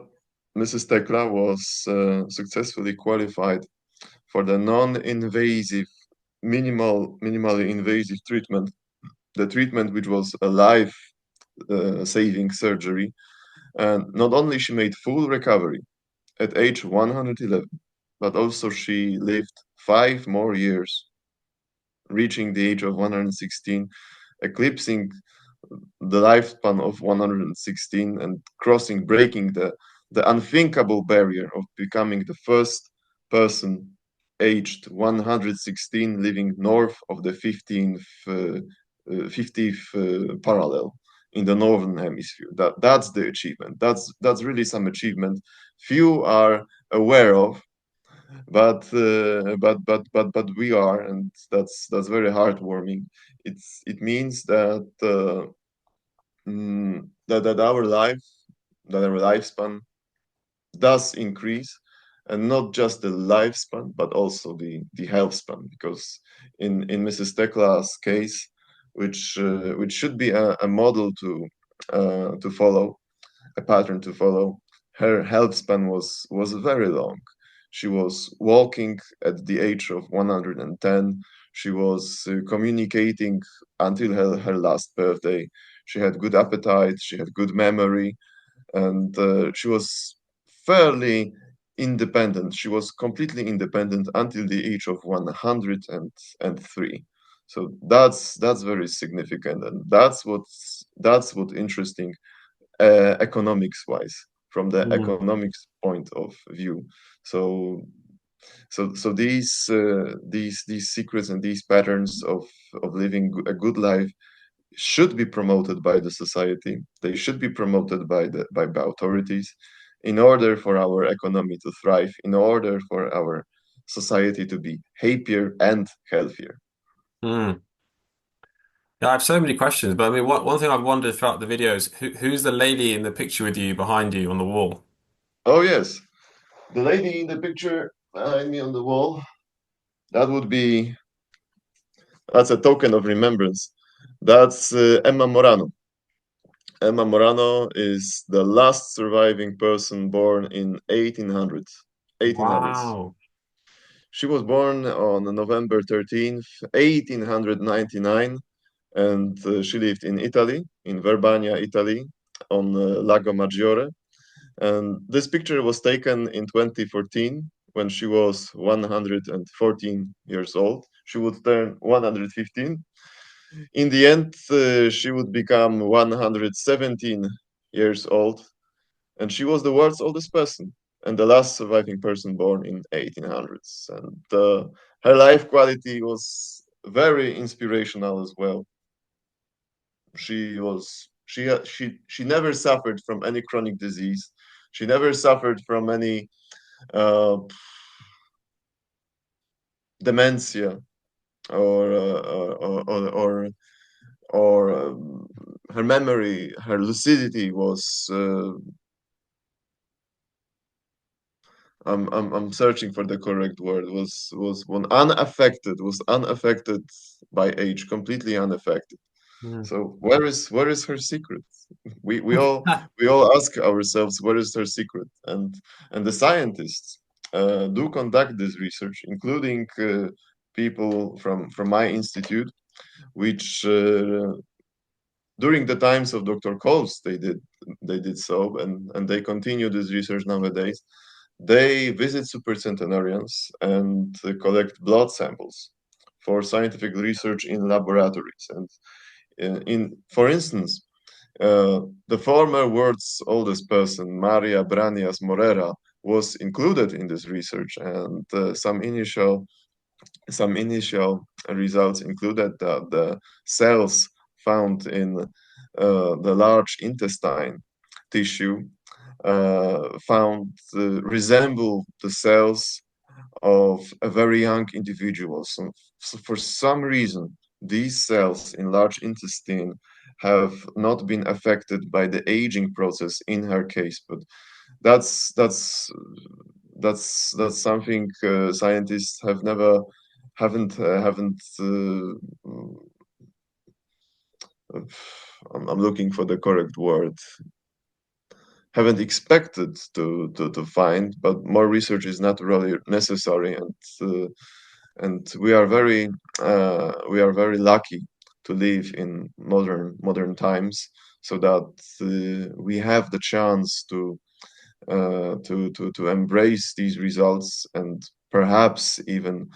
Mrs. Tekla was successfully qualified for the non-invasive, minimally invasive treatment, the treatment which was a life-saving surgery. And not only she made full recovery at age 111, but also she lived 5 more years, reaching the age of 116, eclipsing the lifespan of 116 and breaking the unthinkable barrier of becoming the first person aged 116 living north of the 50th parallel in the northern hemisphere. That's the achievement. That's really some achievement few are aware of, but we are, and that's very heartwarming. It means that that our lifespan does increase, and not just the lifespan, but also the health span. Because in Mrs. Tekla's case, which should be a model to follow, a pattern to follow, her health span was very long. She was walking at the age of 110. She was communicating until her last birthday. She had good appetite. She had good memory, and she was fairly independent. She was completely independent until the age of 103. So that's very significant, and that's what interesting economics wise, from the Hmm. economics point of view. So these secrets and these patterns of living a good life should be promoted by the society. They should be promoted by authorities in order for our economy to thrive, in order for our society to be happier and healthier. Hmm. Yeah, I have so many questions, but I mean, one thing I've wondered throughout the videos, who's the lady in the picture with you behind you on the wall? Oh yes, the lady in the picture behind me on the wall, that would be that's a token of remembrance. That's Emma Morano. Emma Morano is the last surviving person born in 1800s. 1800s. Wow. She was born on November 13th, 1899, and she lived in Italy, in Verbania, Italy, on Lago Maggiore. And this picture was taken in 2014 when she was 114 years old. She would turn 115. In the end, she would become 117 years old, and she was the world's oldest person and the last surviving person born in 1800s. And her life quality was very inspirational as well. She never suffered from any chronic disease. She never suffered from any uh, dementia or her memory, her lucidity was I'm searching for the correct word, was one unaffected, was unaffected by age, completely unaffected. Hmm. So where is her secret? We we all we all ask ourselves, where is her secret? And the scientists do conduct this research, including people from my institute, which during the times of Dr. Coles they did so, and they continue this research nowadays. They visit supercentenarians and collect blood samples for scientific research in laboratories. And for instance, the former world's oldest person, Maria Branias Morera, was included in this research, and some initial results included that the cells found in the large intestine tissue found resemble the cells of a very young individual. So for some reason, these cells in large intestine have not been affected by the aging process in her case. But that's that's that's something scientists have never haven't I'm looking for the correct word, haven't expected to find, but more research is not really necessary, and we are very lucky to live in modern times, so that we have the chance to embrace these results and perhaps even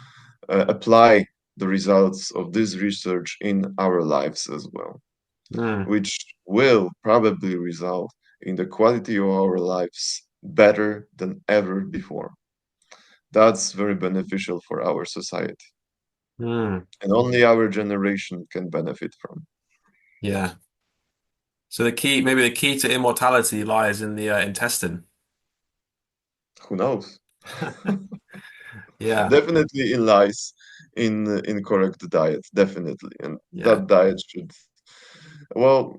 apply the results of this research in our lives as well, Mm, which will probably result in the quality of our lives better than ever before. That's very beneficial for our society, mm, and only our generation can benefit from. yeah. So maybe the key to immortality lies in the intestine. Who knows? Yeah, Definitely in lies in correct diet, definitely, and yeah, that diet should well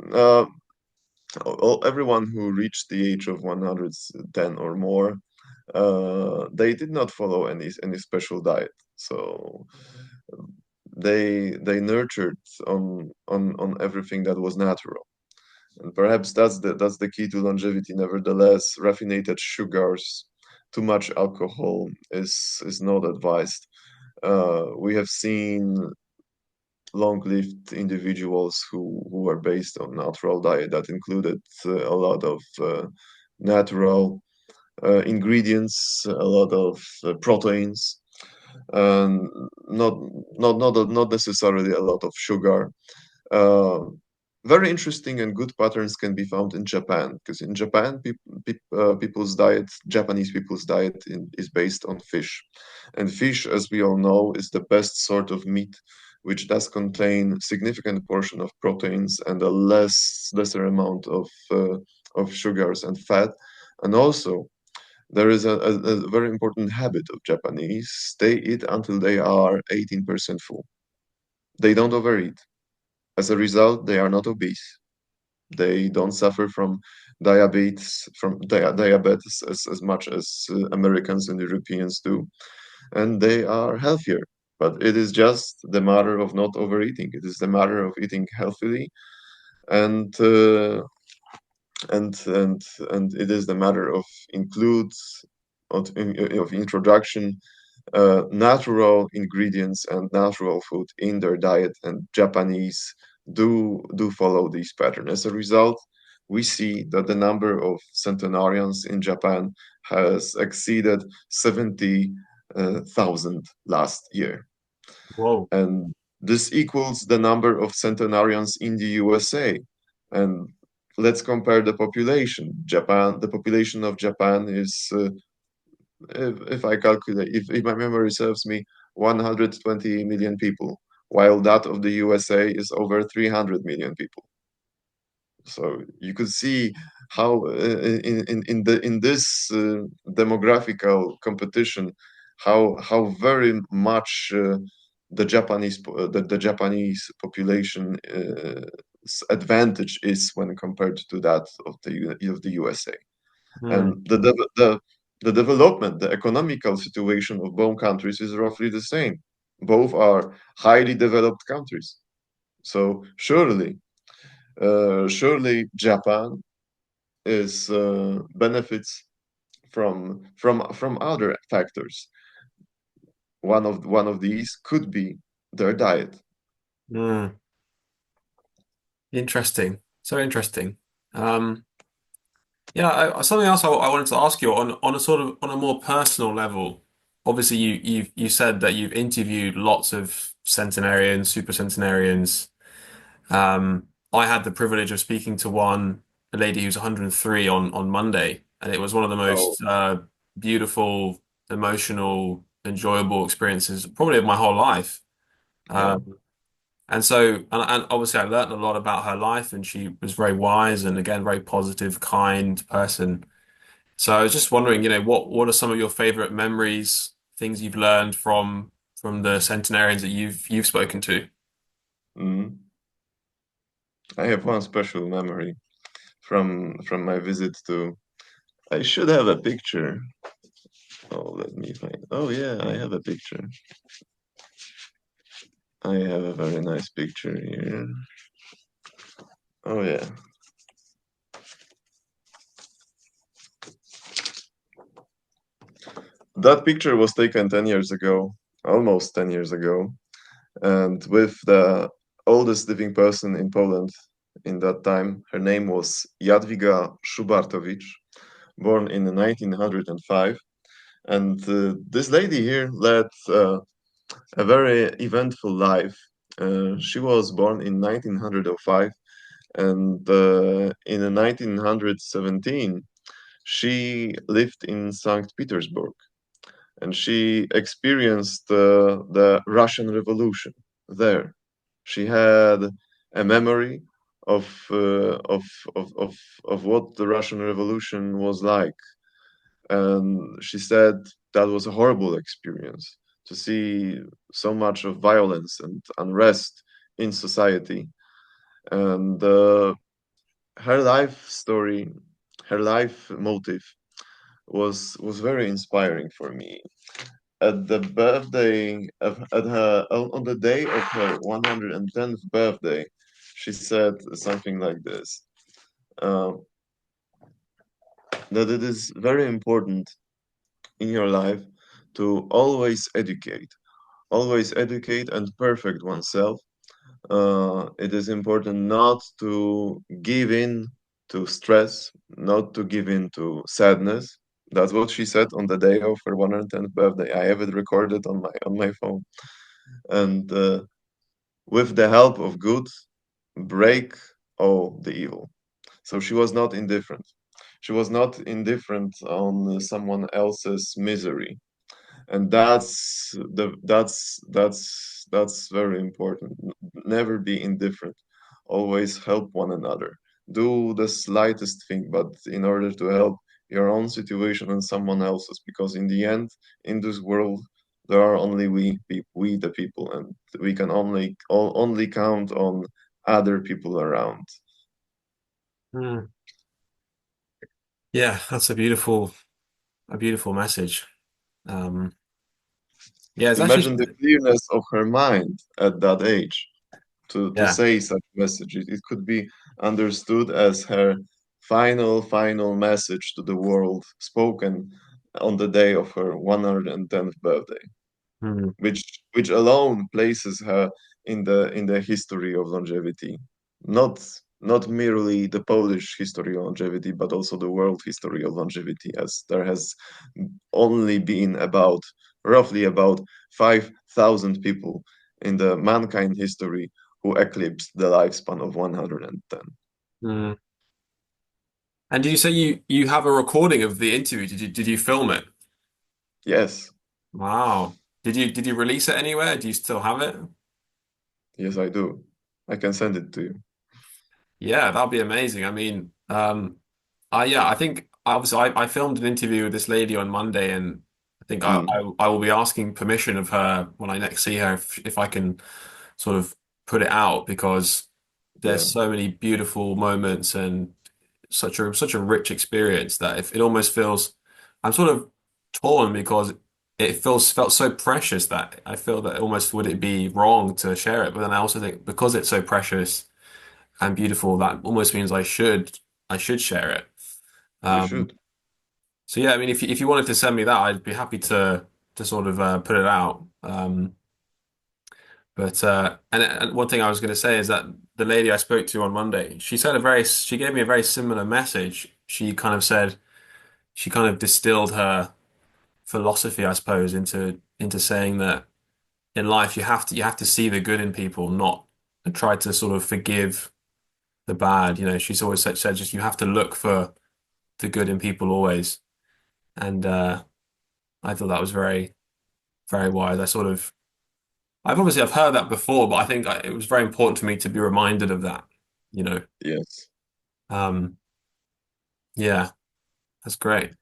everyone who reached the age of 110 or more, they did not follow any special diet. So they nurtured on everything that was natural. And perhaps that's the key to longevity. Nevertheless, raffinated sugars, too much alcohol is not advised. We have seen long-lived individuals who were based on natural diet that included a lot of natural ingredients, a lot of proteins, and not not necessarily a lot of sugar. Uh, Very interesting and good patterns can be found in Japan, because in Japan, people's diet, Japanese people's diet is based on fish. And fish, as we all know, is the best sort of meat, which does contain significant portion of proteins and a lesser amount of sugars and fat. And also, there is a very important habit of Japanese. They eat until they are 18% full. They don't overeat. As a result, they are not obese. They don't suffer from diabetes as much as Americans and Europeans do, and they are healthier. But it is just the matter of not overeating. It is the matter of eating healthily, and uh, and it is the matter of includes of introduction natural ingredients and natural food in their diet, and Japanese do follow this pattern. As a result, we see that the number of centenarians in Japan has exceeded 70,000 last year, whoa, and this equals the number of centenarians in the USA. And let's compare the population. The population of Japan is if I calculate, if my memory serves me, 120 million people, while that of the USA is over 300 million people. So you could see how in this demographical competition, how very much the Japanese population advantage is when compared to that of the USA. mm, And the development, the economical situation of both countries is roughly the same. Both are highly developed countries. So surely Japan is benefits from other factors. One of these could be their diet. mm. Interesting. So interesting. Um, yeah, something else I wanted to ask you on a sort of on a more personal level. Obviously, you said that you've interviewed lots of centenarians, super centenarians. I had the privilege of speaking to a lady who's 103 on Monday, and it was one of the Oh, most beautiful, emotional, enjoyable experiences probably of my whole life. yeah. Um, and obviously I learned a lot about her life, and she was very wise and again very positive, kind person. So I was just wondering, what are some of your favorite memories, things you've learned from the centenarians that you've spoken to? Mm. I have one special memory from my visit to. I should have a picture. Oh, let me find. Oh yeah, I have a picture. I have a very nice picture here. Oh yeah. That picture was taken 10 years ago, almost 10 years ago, and with the oldest living person in Poland in that time. Her name was Jadwiga Szubartowicz, born in 1905. And this lady here led a very eventful life. She was born in 1905, and in 1917, she lived in St. Petersburg, and she experienced the Russian Revolution there. She had a memory of, uh, of, of, of, of what the Russian Revolution was like. And she said that was a horrible experience to see so much of violence and unrest in society. And her life story, her life motive was very inspiring for me. At the birthday of at her on the day of her 110th birthday, she said something like this, uh, that it is very important in your life to always educate and perfect oneself. It is important not to give in to stress, not to give in to sadness. That's what she said on the day of her 110th birthday. I have it recorded on my phone. And with the help of good, break all the evil. So she was not indifferent. She was not indifferent on someone else's misery, and that's very important. Never be indifferent. Always help one another. Do the slightest thing, but in order to help your own situation and someone else's, because in the end, in this world, there are only we the people, and we can only count on other people around. Hmm. Yeah, that's a beautiful message. Um, yeah, it's actually Imagine the clearness of her mind at that age to yeah. say such message. It could be understood as her final message to the world, spoken on the day of her 110th birthday, Hmm. which alone places her in the history of longevity. Not not merely the Polish history of longevity, but also the world history of longevity, as there has only been about roughly about 5,000 people in the mankind history who eclipsed the lifespan of 110. Hmm. And did you say you have a recording of the interview? Did you film it? Yes, Wow. Did you release it anywhere? Do you still have it? yes, I do. I can send it to you. Yeah, that'd be amazing. I mean, yeah, I think obviously I filmed an interview with this lady on Monday, and I think Mm, I will be asking permission of her when I next see her if I can sort of put it out because there's yeah, so many beautiful moments and such a rich experience that if it almost feels I'm sort of torn because it felt so precious that I feel that almost would it be wrong to share it, but then I also think because it's so precious and beautiful, that almost means I should share it. you Um, should. so yeah, I mean, if you wanted to send me that, I'd be happy to sort of put it out. But and one thing I was going to say is that the lady I spoke to on Monday, she gave me a very similar message. She kind of said she kind of distilled her philosophy, I suppose, into saying that in life you have to see the good in people, not and try to sort of forgive the bad. You know, she's always said just you have to look for the good in people always. And I thought that was very wise. I've heard that before, but I think it was very important for me to be reminded of that. You know, Yes. um, yeah, that's great.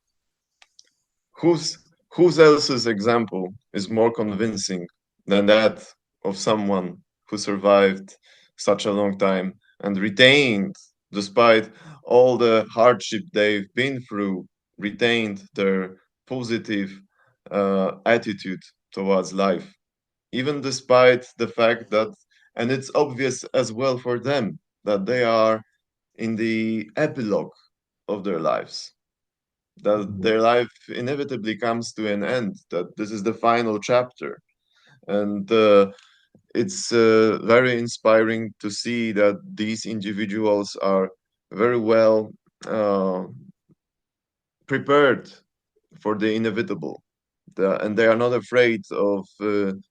Whose whose else's example is more convincing than that of someone who survived such a long time and retained, despite all the hardship they've been through, retained their positive attitude towards life, even despite the fact that, and it's obvious as well for them, that they are in the epilogue of their lives, that their life inevitably comes to an end, that this is the final chapter. And it's very inspiring to see that these individuals are very well uh, prepared for the inevitable. And they are not afraid of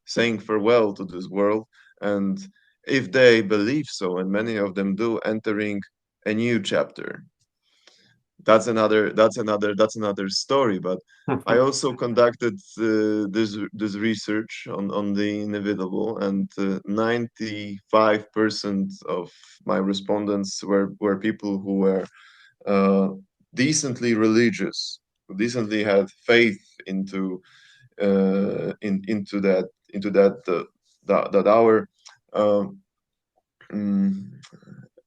saying farewell to this world. And if they believe so, and many of them do, entering a new chapter. That's another story. But I also conducted this research on the inevitable, and 95% of my respondents were people who were uh, decently religious, who decently had faith into that our um, mm,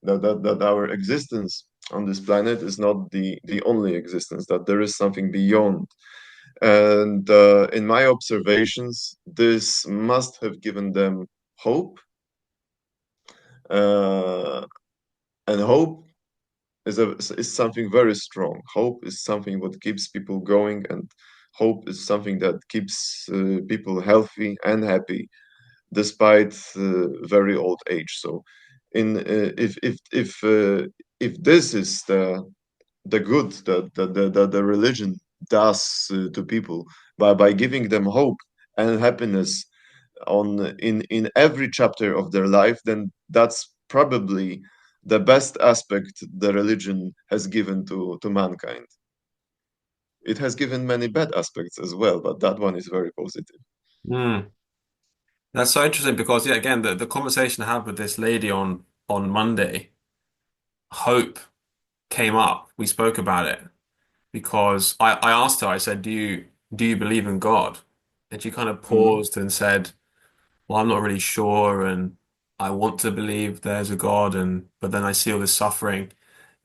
that our existence on this planet is not the only existence, that there is something beyond. And in my observations, this must have given them hope. Uh, and hope is something very strong. Hope is something what keeps people going, and hope is something that keeps people healthy and happy despite very old age. So, in if this is the good that the religion does to people by giving them hope and happiness in every chapter of their life, then that's probably the best aspect the religion has given to mankind. It has given many bad aspects as well, but that one is very positive. Mm. That's so interesting because yeah, again, the conversation I had with this lady on Monday, hope came up. We spoke about it because I asked her, I said, do you believe in God? And she kind of Mhm, paused and said, well, I'm not really sure, and I want to believe there's a God, and but then I see all this suffering.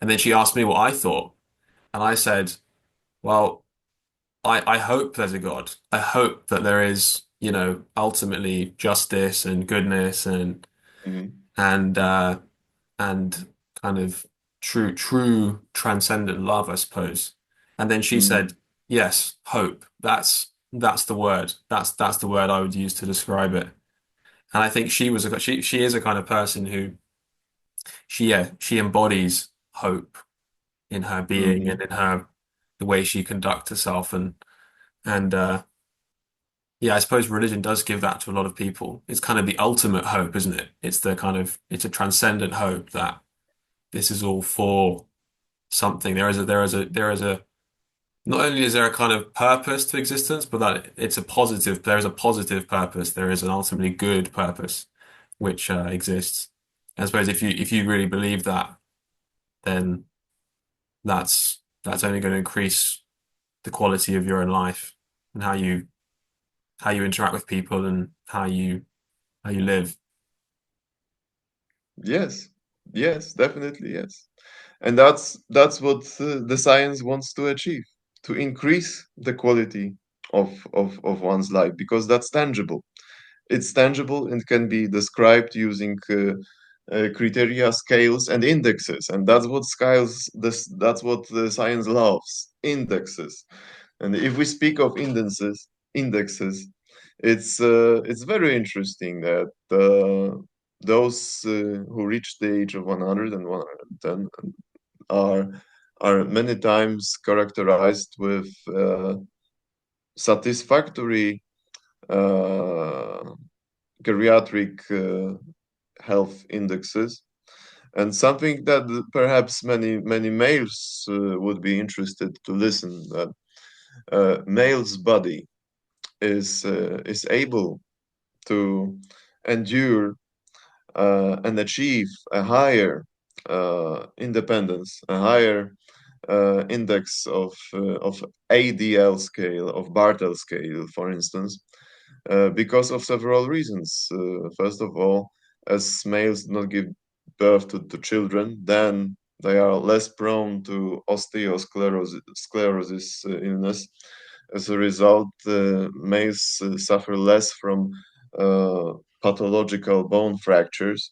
And then she asked me what I thought, and I said, well, I hope there's a God. I hope that there is, ultimately justice and goodness mhm, and uh and kind of true transcendent love, I suppose. And then she mhm, said, yes, hope. That's the word. That's the word I would use to describe it. And I think she is a kind of person who she embodies hope in her being and mhm. in her the way she conducts herself and yeah, I suppose religion does give that to a lot of people. It's kind of the ultimate hope, isn't it? It's a transcendent hope that this is all for something. There is a not only is there a kind of purpose to existence, but that there is a positive purpose. There is an ultimately good purpose which exists. I suppose if you really believe that, then that's only going to increase the quality of your own life and how you interact with people and how you live. Yes, yes, definitely yes. And that's what the science wants to achieve, to increase the quality of one's life, because that's tangible. It's tangible and can be described using criteria, scales, and indexes. And that's what the science loves, indexes. And if we speak of indexes, it's very interesting that those who reach the age of 100 and 110 are many times characterized with satisfactory uh, geriatric health indexes, and something that perhaps many males would be interested to listen, that male's body is able to endure and achieve a higher independence, a higher index of ADL scale, of Bartel scale, for instance, because of several reasons. First of all, as males do not give birth to children, then they are less prone to sclerosis illness. As a result, males suffer less from uh, pathological bone fractures,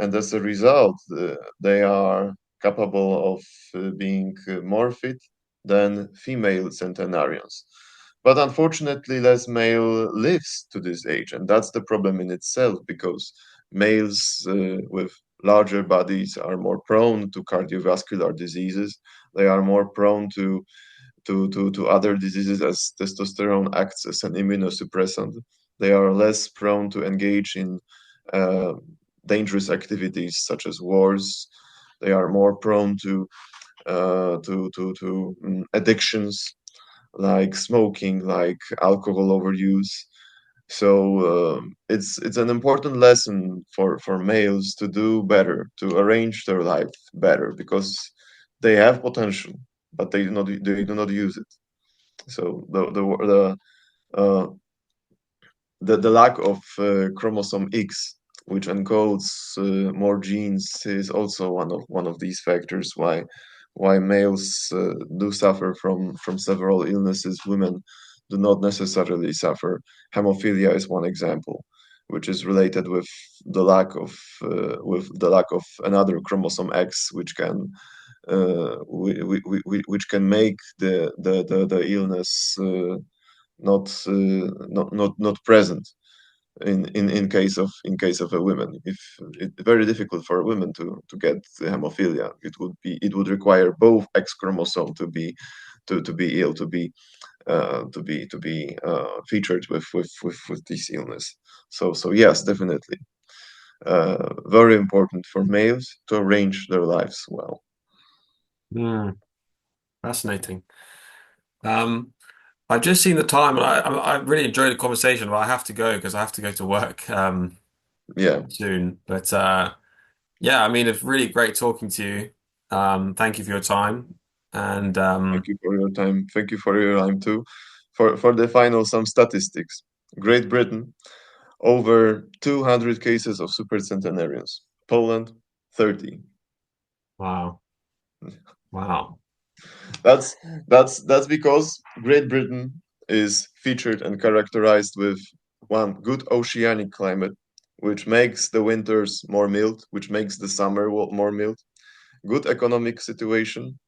and as a result, they are capable of being more fit than female centenarians. But unfortunately, less male lives to this age, and that's the problem in itself because males with larger bodies are more prone to cardiovascular diseases. They are more prone to other diseases as testosterone acts as an immunosuppressant. They are less prone to engage in uh, dangerous activities such as wars. They are more prone to addictions like smoking, like alcohol overuse. So it's an important lesson for males to do better, to arrange their life better, because they have potential, but they do not use it. So uh, the lack of chromosome X, which encodes more genes, is also one of these factors why males do suffer from several illnesses. Women do not necessarily suffer. Hemophilia is one example, which is related with the lack of another chromosome X, which can make the illness not present in case of a woman. If it's very difficult for a woman to get hemophilia, it would require both X chromosome to be ill, to be featured with this illness. So yes, definitely, very important for males to arrange their lives well. Hmm, fascinating. Um, I've just seen the time, and I really enjoyed the conversation, but I have to go because I have to go to work Yeah. soon. But yeah, I mean, it's really great talking to you. Thank you for your time, and Thank you for your time. Thank you for your time too. For the final, some statistics. Great Britain, over 200 cases of supercentenarians. Poland, 30. wow, wow. That's that's because Great Britain is featured and characterized with one good oceanic climate, which makes the winters more mild, which makes the summer more mild. Good economic situation,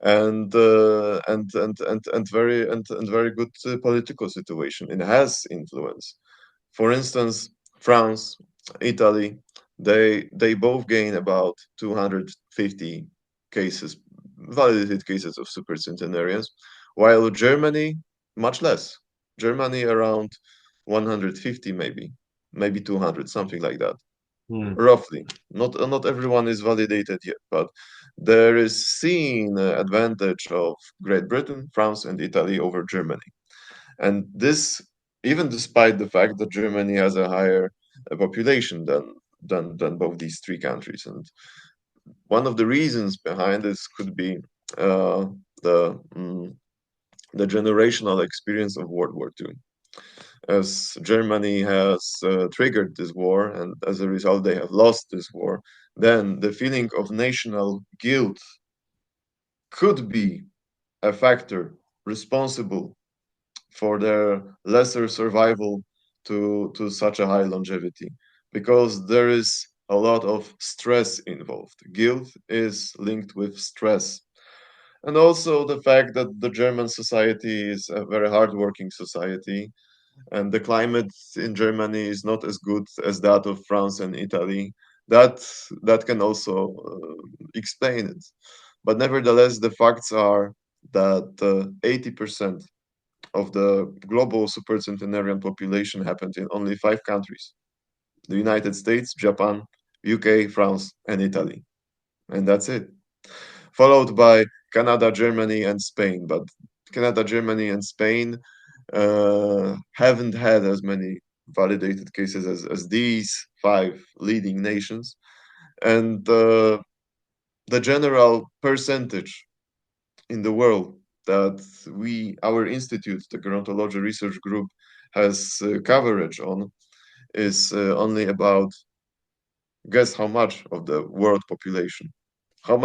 and very good political situation. It has influence. For instance, France, Italy, they both gain about 250 cases, validated cases of supercentenarians, while Germany much less. Germany around 150 maybe 200, something like that, Hmm. roughly. Not everyone is validated yet, but there is seen advantage of Great Britain, France, and Italy over Germany. And this, even despite the fact that Germany has a higher population than both these three countries. And one of the reasons behind this could be uh, the the generational experience of World War II, as Germany has triggered this war, and as a result, they have lost this war. Then the feeling of national guilt could be a factor responsible for their lesser survival to such a high longevity, because there is a lot of stress involved. Guilt is linked with stress. And also the fact that the German society is a very hardworking society, and the climate in Germany is not as good as that of France and Italy. That can also explain it. But nevertheless, the facts are that 80% of the global supercentenarian population happened in only five countries: the United States, Japan, UK, France, and Italy. And that's it. Followed by Canada, Germany, and Spain. But Canada, Germany, and Spain haven't had as many validated cases as these five leading nations. And the general percentage in the world that our institute, the Gerontology Research Group, has coverage on is only about Guess how much of the world population? How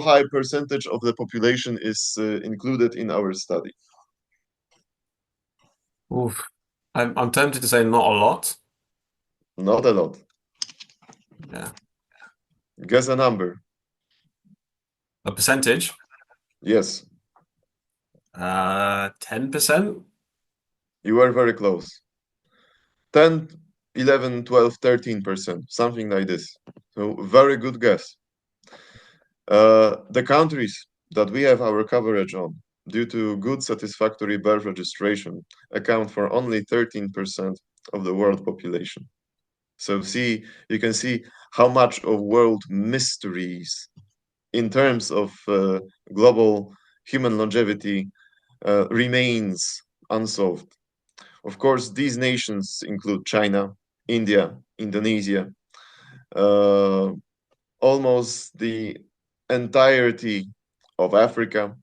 high percentage of the population is included in our study? Oof. I'm tempted to say not a lot. Not a lot. Yeah. Guess a number. A percentage? Yes, 10%? you were very close. 10, 11, 12, 13%, something like this. So very good guess. The countries that we have our coverage on, due to good satisfactory birth registration, account for only 13% of the world population. So you can see how much of world mysteries in terms of global human longevity remains unsolved. Of course, these nations include China, India, Indonesia, uh, almost the entirety of Africa,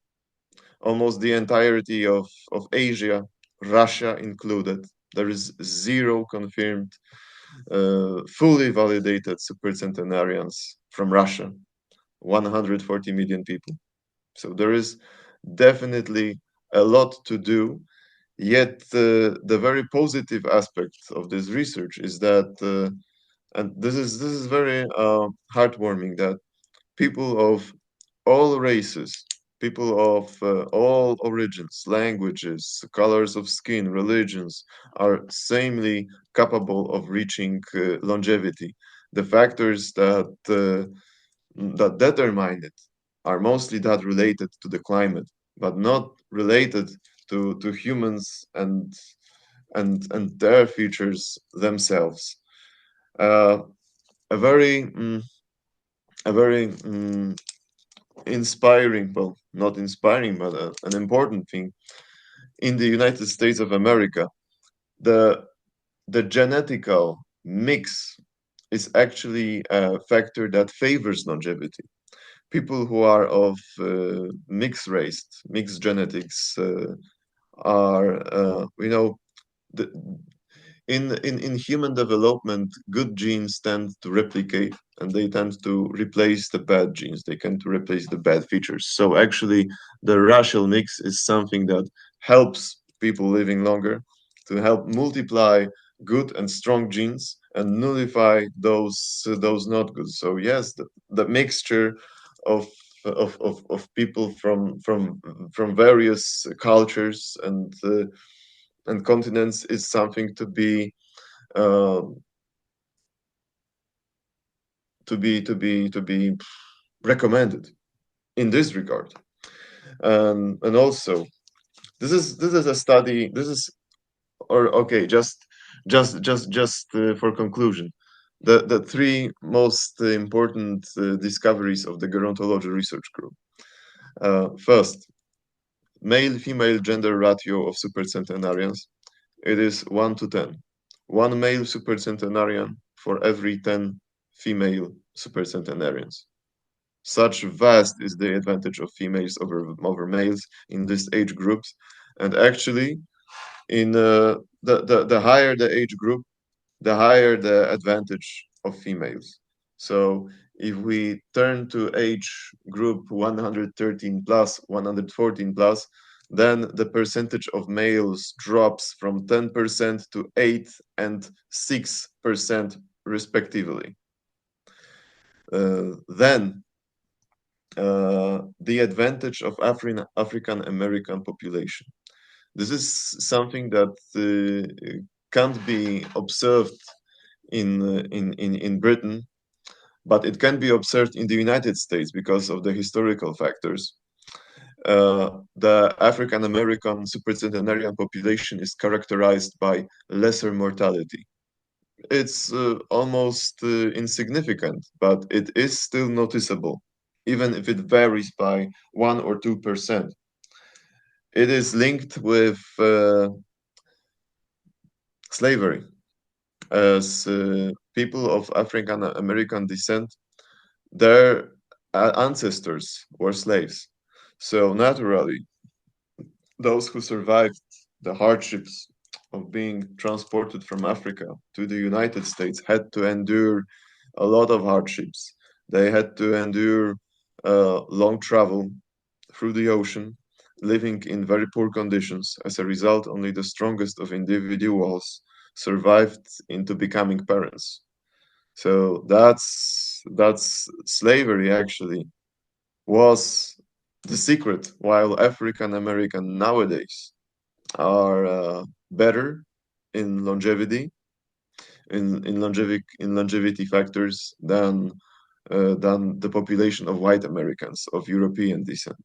almost the entirety of Asia, Russia included. There is zero confirmed, fully validated supercentenarians from Russia, 140 million people. So there is definitely a lot to do. Yet the very positive aspect of this research is that, and this is very heartwarming, that people of all races, people of all origins, languages, colors of skin, religions are samely capable of reaching longevity. The factors that determine it are mostly that related to the climate, but not related to humans and their features themselves. Uh, a very inspiring, well, not inspiring, but an important thing in the United States of America, the the genetical mix is actually a factor that favors longevity. People who are of mixed race, mixed genetics, are the, in human development, good genes tend to replicate and they tend to replace the bad genes. They tend to replace the bad features. So actually, the racial mix is something that helps people living longer to help multiply good and strong genes and nullify those not good. So yes, the mixture of of people from various cultures and continents is something uh, to be recommended in this regard. And also, this is a study. This is or okay, just for conclusion, the three most important discoveries of the gerontology research group. First, male-female gender ratio of supercentenarians. It is 1 to 10. One male supercentenarian for every 10 female supercentenarians. Such vast is the advantage of females over males in this age groups. And actually, in the higher the age group, the higher the advantage of females. So if we turn to age group 113 plus, 114 plus, then the percentage of males drops from 10% to 8 and 6% respectively. Then the advantage of African American population. This is something that can't be observed in Britain, but it can be observed in the United States because of the historical factors. The African American supercentenarian population is characterized by lesser mortality. It's almost insignificant, but it is still noticeable, even if it varies by 1 or 2%. It is linked with slavery, as people of African American descent, their ancestors were slaves. So naturally, those who survived the hardships of being transported from Africa to the United States had to endure a lot of hardships. They had to endure long travel through the ocean, living in very poor conditions. As a result, only the strongest of individuals survived into becoming parents. So that's slavery actually was the secret, while African American nowadays are better in longevity, in longevity factors than the population of white Americans of European descent.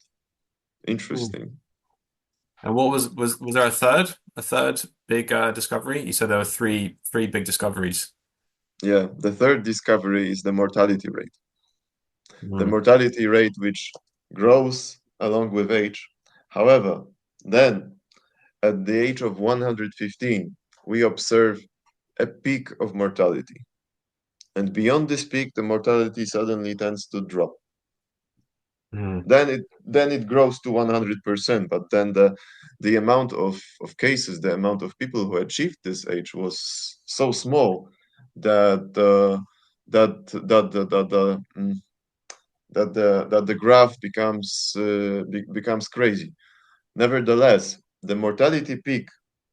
Mm. Interesting. And what was there a third big discovery? You said there were three big discoveries. Yeah, the third discovery is the mortality rate. The Mm. mortality rate which grows along with age. However, then at the age of 115, we observe a peak of mortality. And beyond this peak, the mortality suddenly tends to drop. Mm. Then it grows to 100%, but then the amount of cases, the amount of people who achieved this age was so small that the graph becomes crazy. Nevertheless, the mortality peak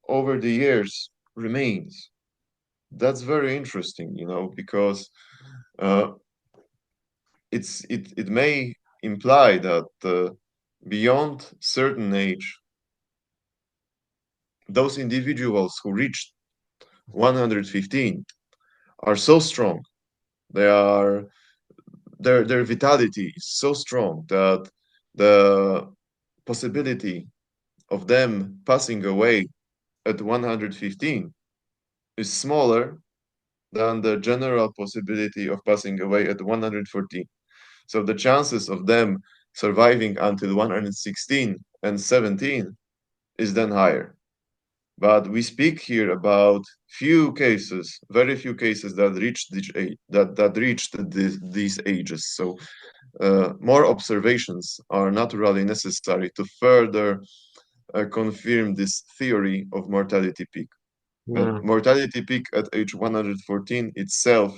over the years remains. That's very interesting, because uh, it may imply that beyond certain age, those individuals who reached 115 are so strong. They are their vitality is so strong that the possibility of them passing away at 115 is smaller than the general possibility of passing away at 114. So the chances of them surviving until 116 and 17 is then higher. But we speak here about few cases, very few cases that reached this age, that reached these ages. So more observations are naturally necessary to further confirm this theory of mortality peak. But Mm. mortality peak at age 114 itself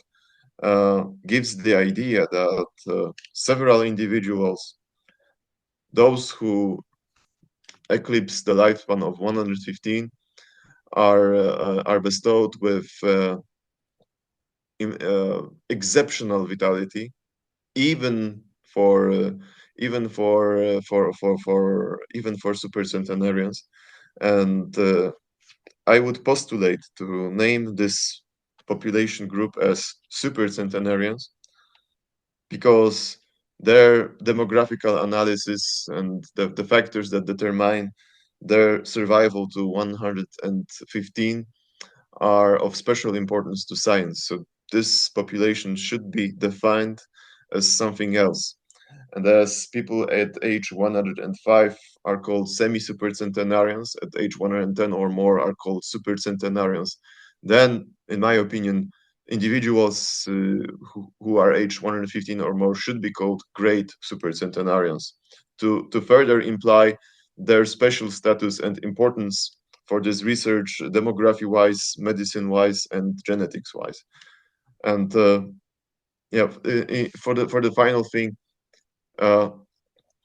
gives the idea that several individuals, those who eclipse the lifespan of 115, are bestowed with exceptional vitality, even for even for supercentenarians, and I would postulate to name this population group as supercentenarians because their demographical analysis and the factors that determine their survival to 115 are of special importance to science. So this population should be defined as something else. And as people at age 105 are called semi-supercentenarians, at age 110 or more are called supercentenarians, then, in my opinion, individuals who are age 115 or more should be called great supercentenarians to further imply their special status and importance for this research, demography-wise, medicine-wise, and genetics-wise. And yeah, for the final thing, uh,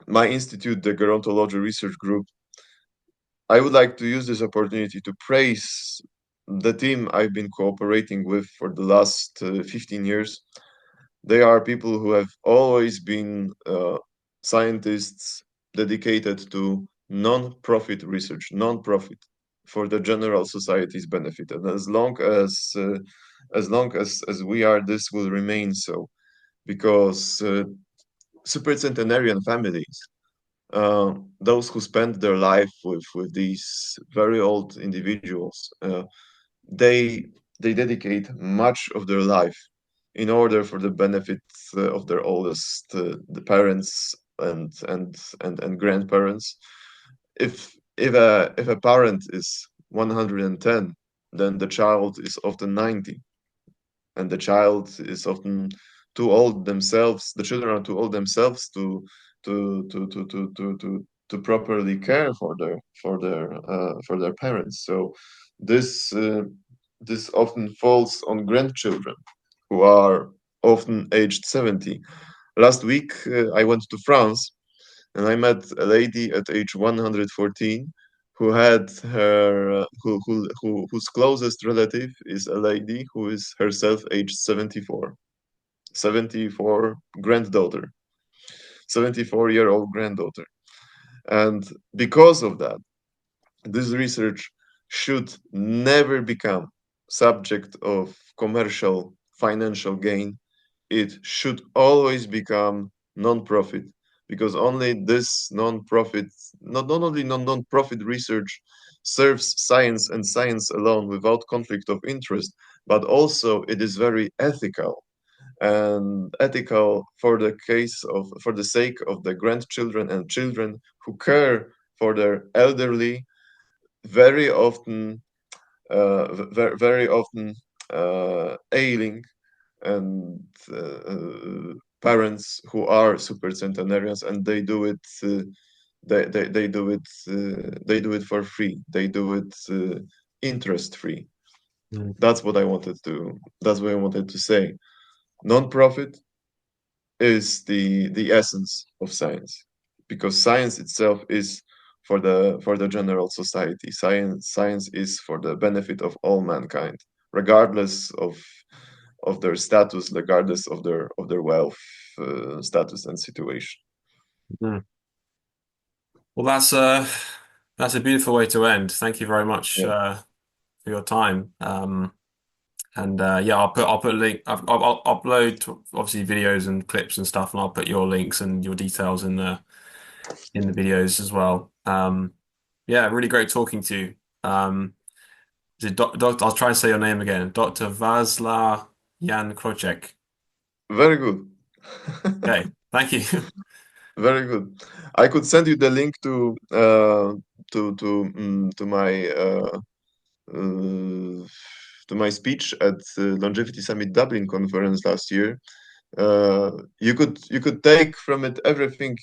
my institute, the Gerontology Research Group, I would like to use this opportunity to praise the team I've been cooperating with for the last 15 years. They are people who have always been scientists dedicated to non-profit research, non-profit for the general society's benefit. And as long as we are, this will remain so, because supercentenarian families, those who spend their life with these very old individuals, they they dedicate much of their life in order for the benefit of their oldest, the parents and grandparents. If a parent is 110, then the child is often 90, and the child is often too old themselves. The children are too old themselves to properly care for their parents. So this this often falls on grandchildren who are often aged 70. Last week, I went to France and I met a lady at age 114 who had her whose closest relative is a lady who is herself aged 74. 74 granddaughter, 74-year-old granddaughter. And because of that, this research should never become subject of commercial financial gain. It should always become non-profit, because only this non-profit, not only non-profit research serves science and science alone without conflict of interest, but also it is very ethical, and ethical for the sake of the grandchildren and children who care for their elderly, very often very often ailing, and parents who are supercentenarians, and they do it they do it for free, they do it interest free. Mm. That's what I wanted to say. Non-profit is the essence of science, because science itself is for the general society. Science is for the benefit of all mankind, regardless of their status, regardless of their wealth, status and situation. Mm. Well, that's a beautiful way to end. Thank you very much Yeah, for your time. And yeah, I'll put a link. I'll upload obviously videos and clips and stuff, and I'll put your links and your details in the videos as well. Yeah, really great talking to you. Is it I'll try and say your name again. Dr. Wacław Jan Kroczek. very good. Okay, thank you. Very good. I could send you the link uh, to my speech at Longevity Summit Dublin conference last year. You could take from it everything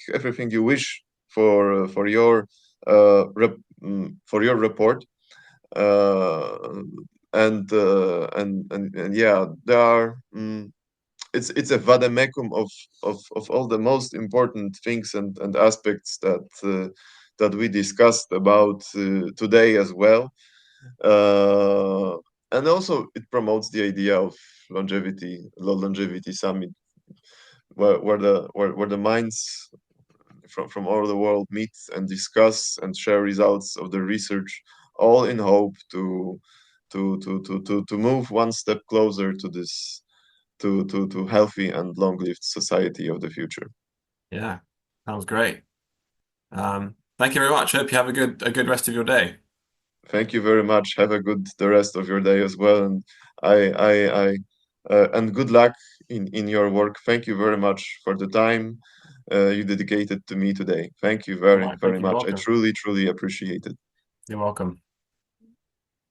you wish for your for your report. Uh, and yeah, there are. It's a vademecum of all the most important things and aspects that we discussed about today as well. Uh, and also it promotes the idea of longevity summit, where the minds from all the world meet and discuss and share results of the research, all in hope to move one step closer to this to healthy and long-lived society of the future. Yeah, sounds great. Thank you very much. Hope you have a good rest of your day. Thank you very much. Have a good the rest of your day as well, and I and good luck in your work. Thank you very much for the time you dedicated to me today. Thank you All very right, thank very you. You're much. I welcome. truly appreciate it. You're welcome.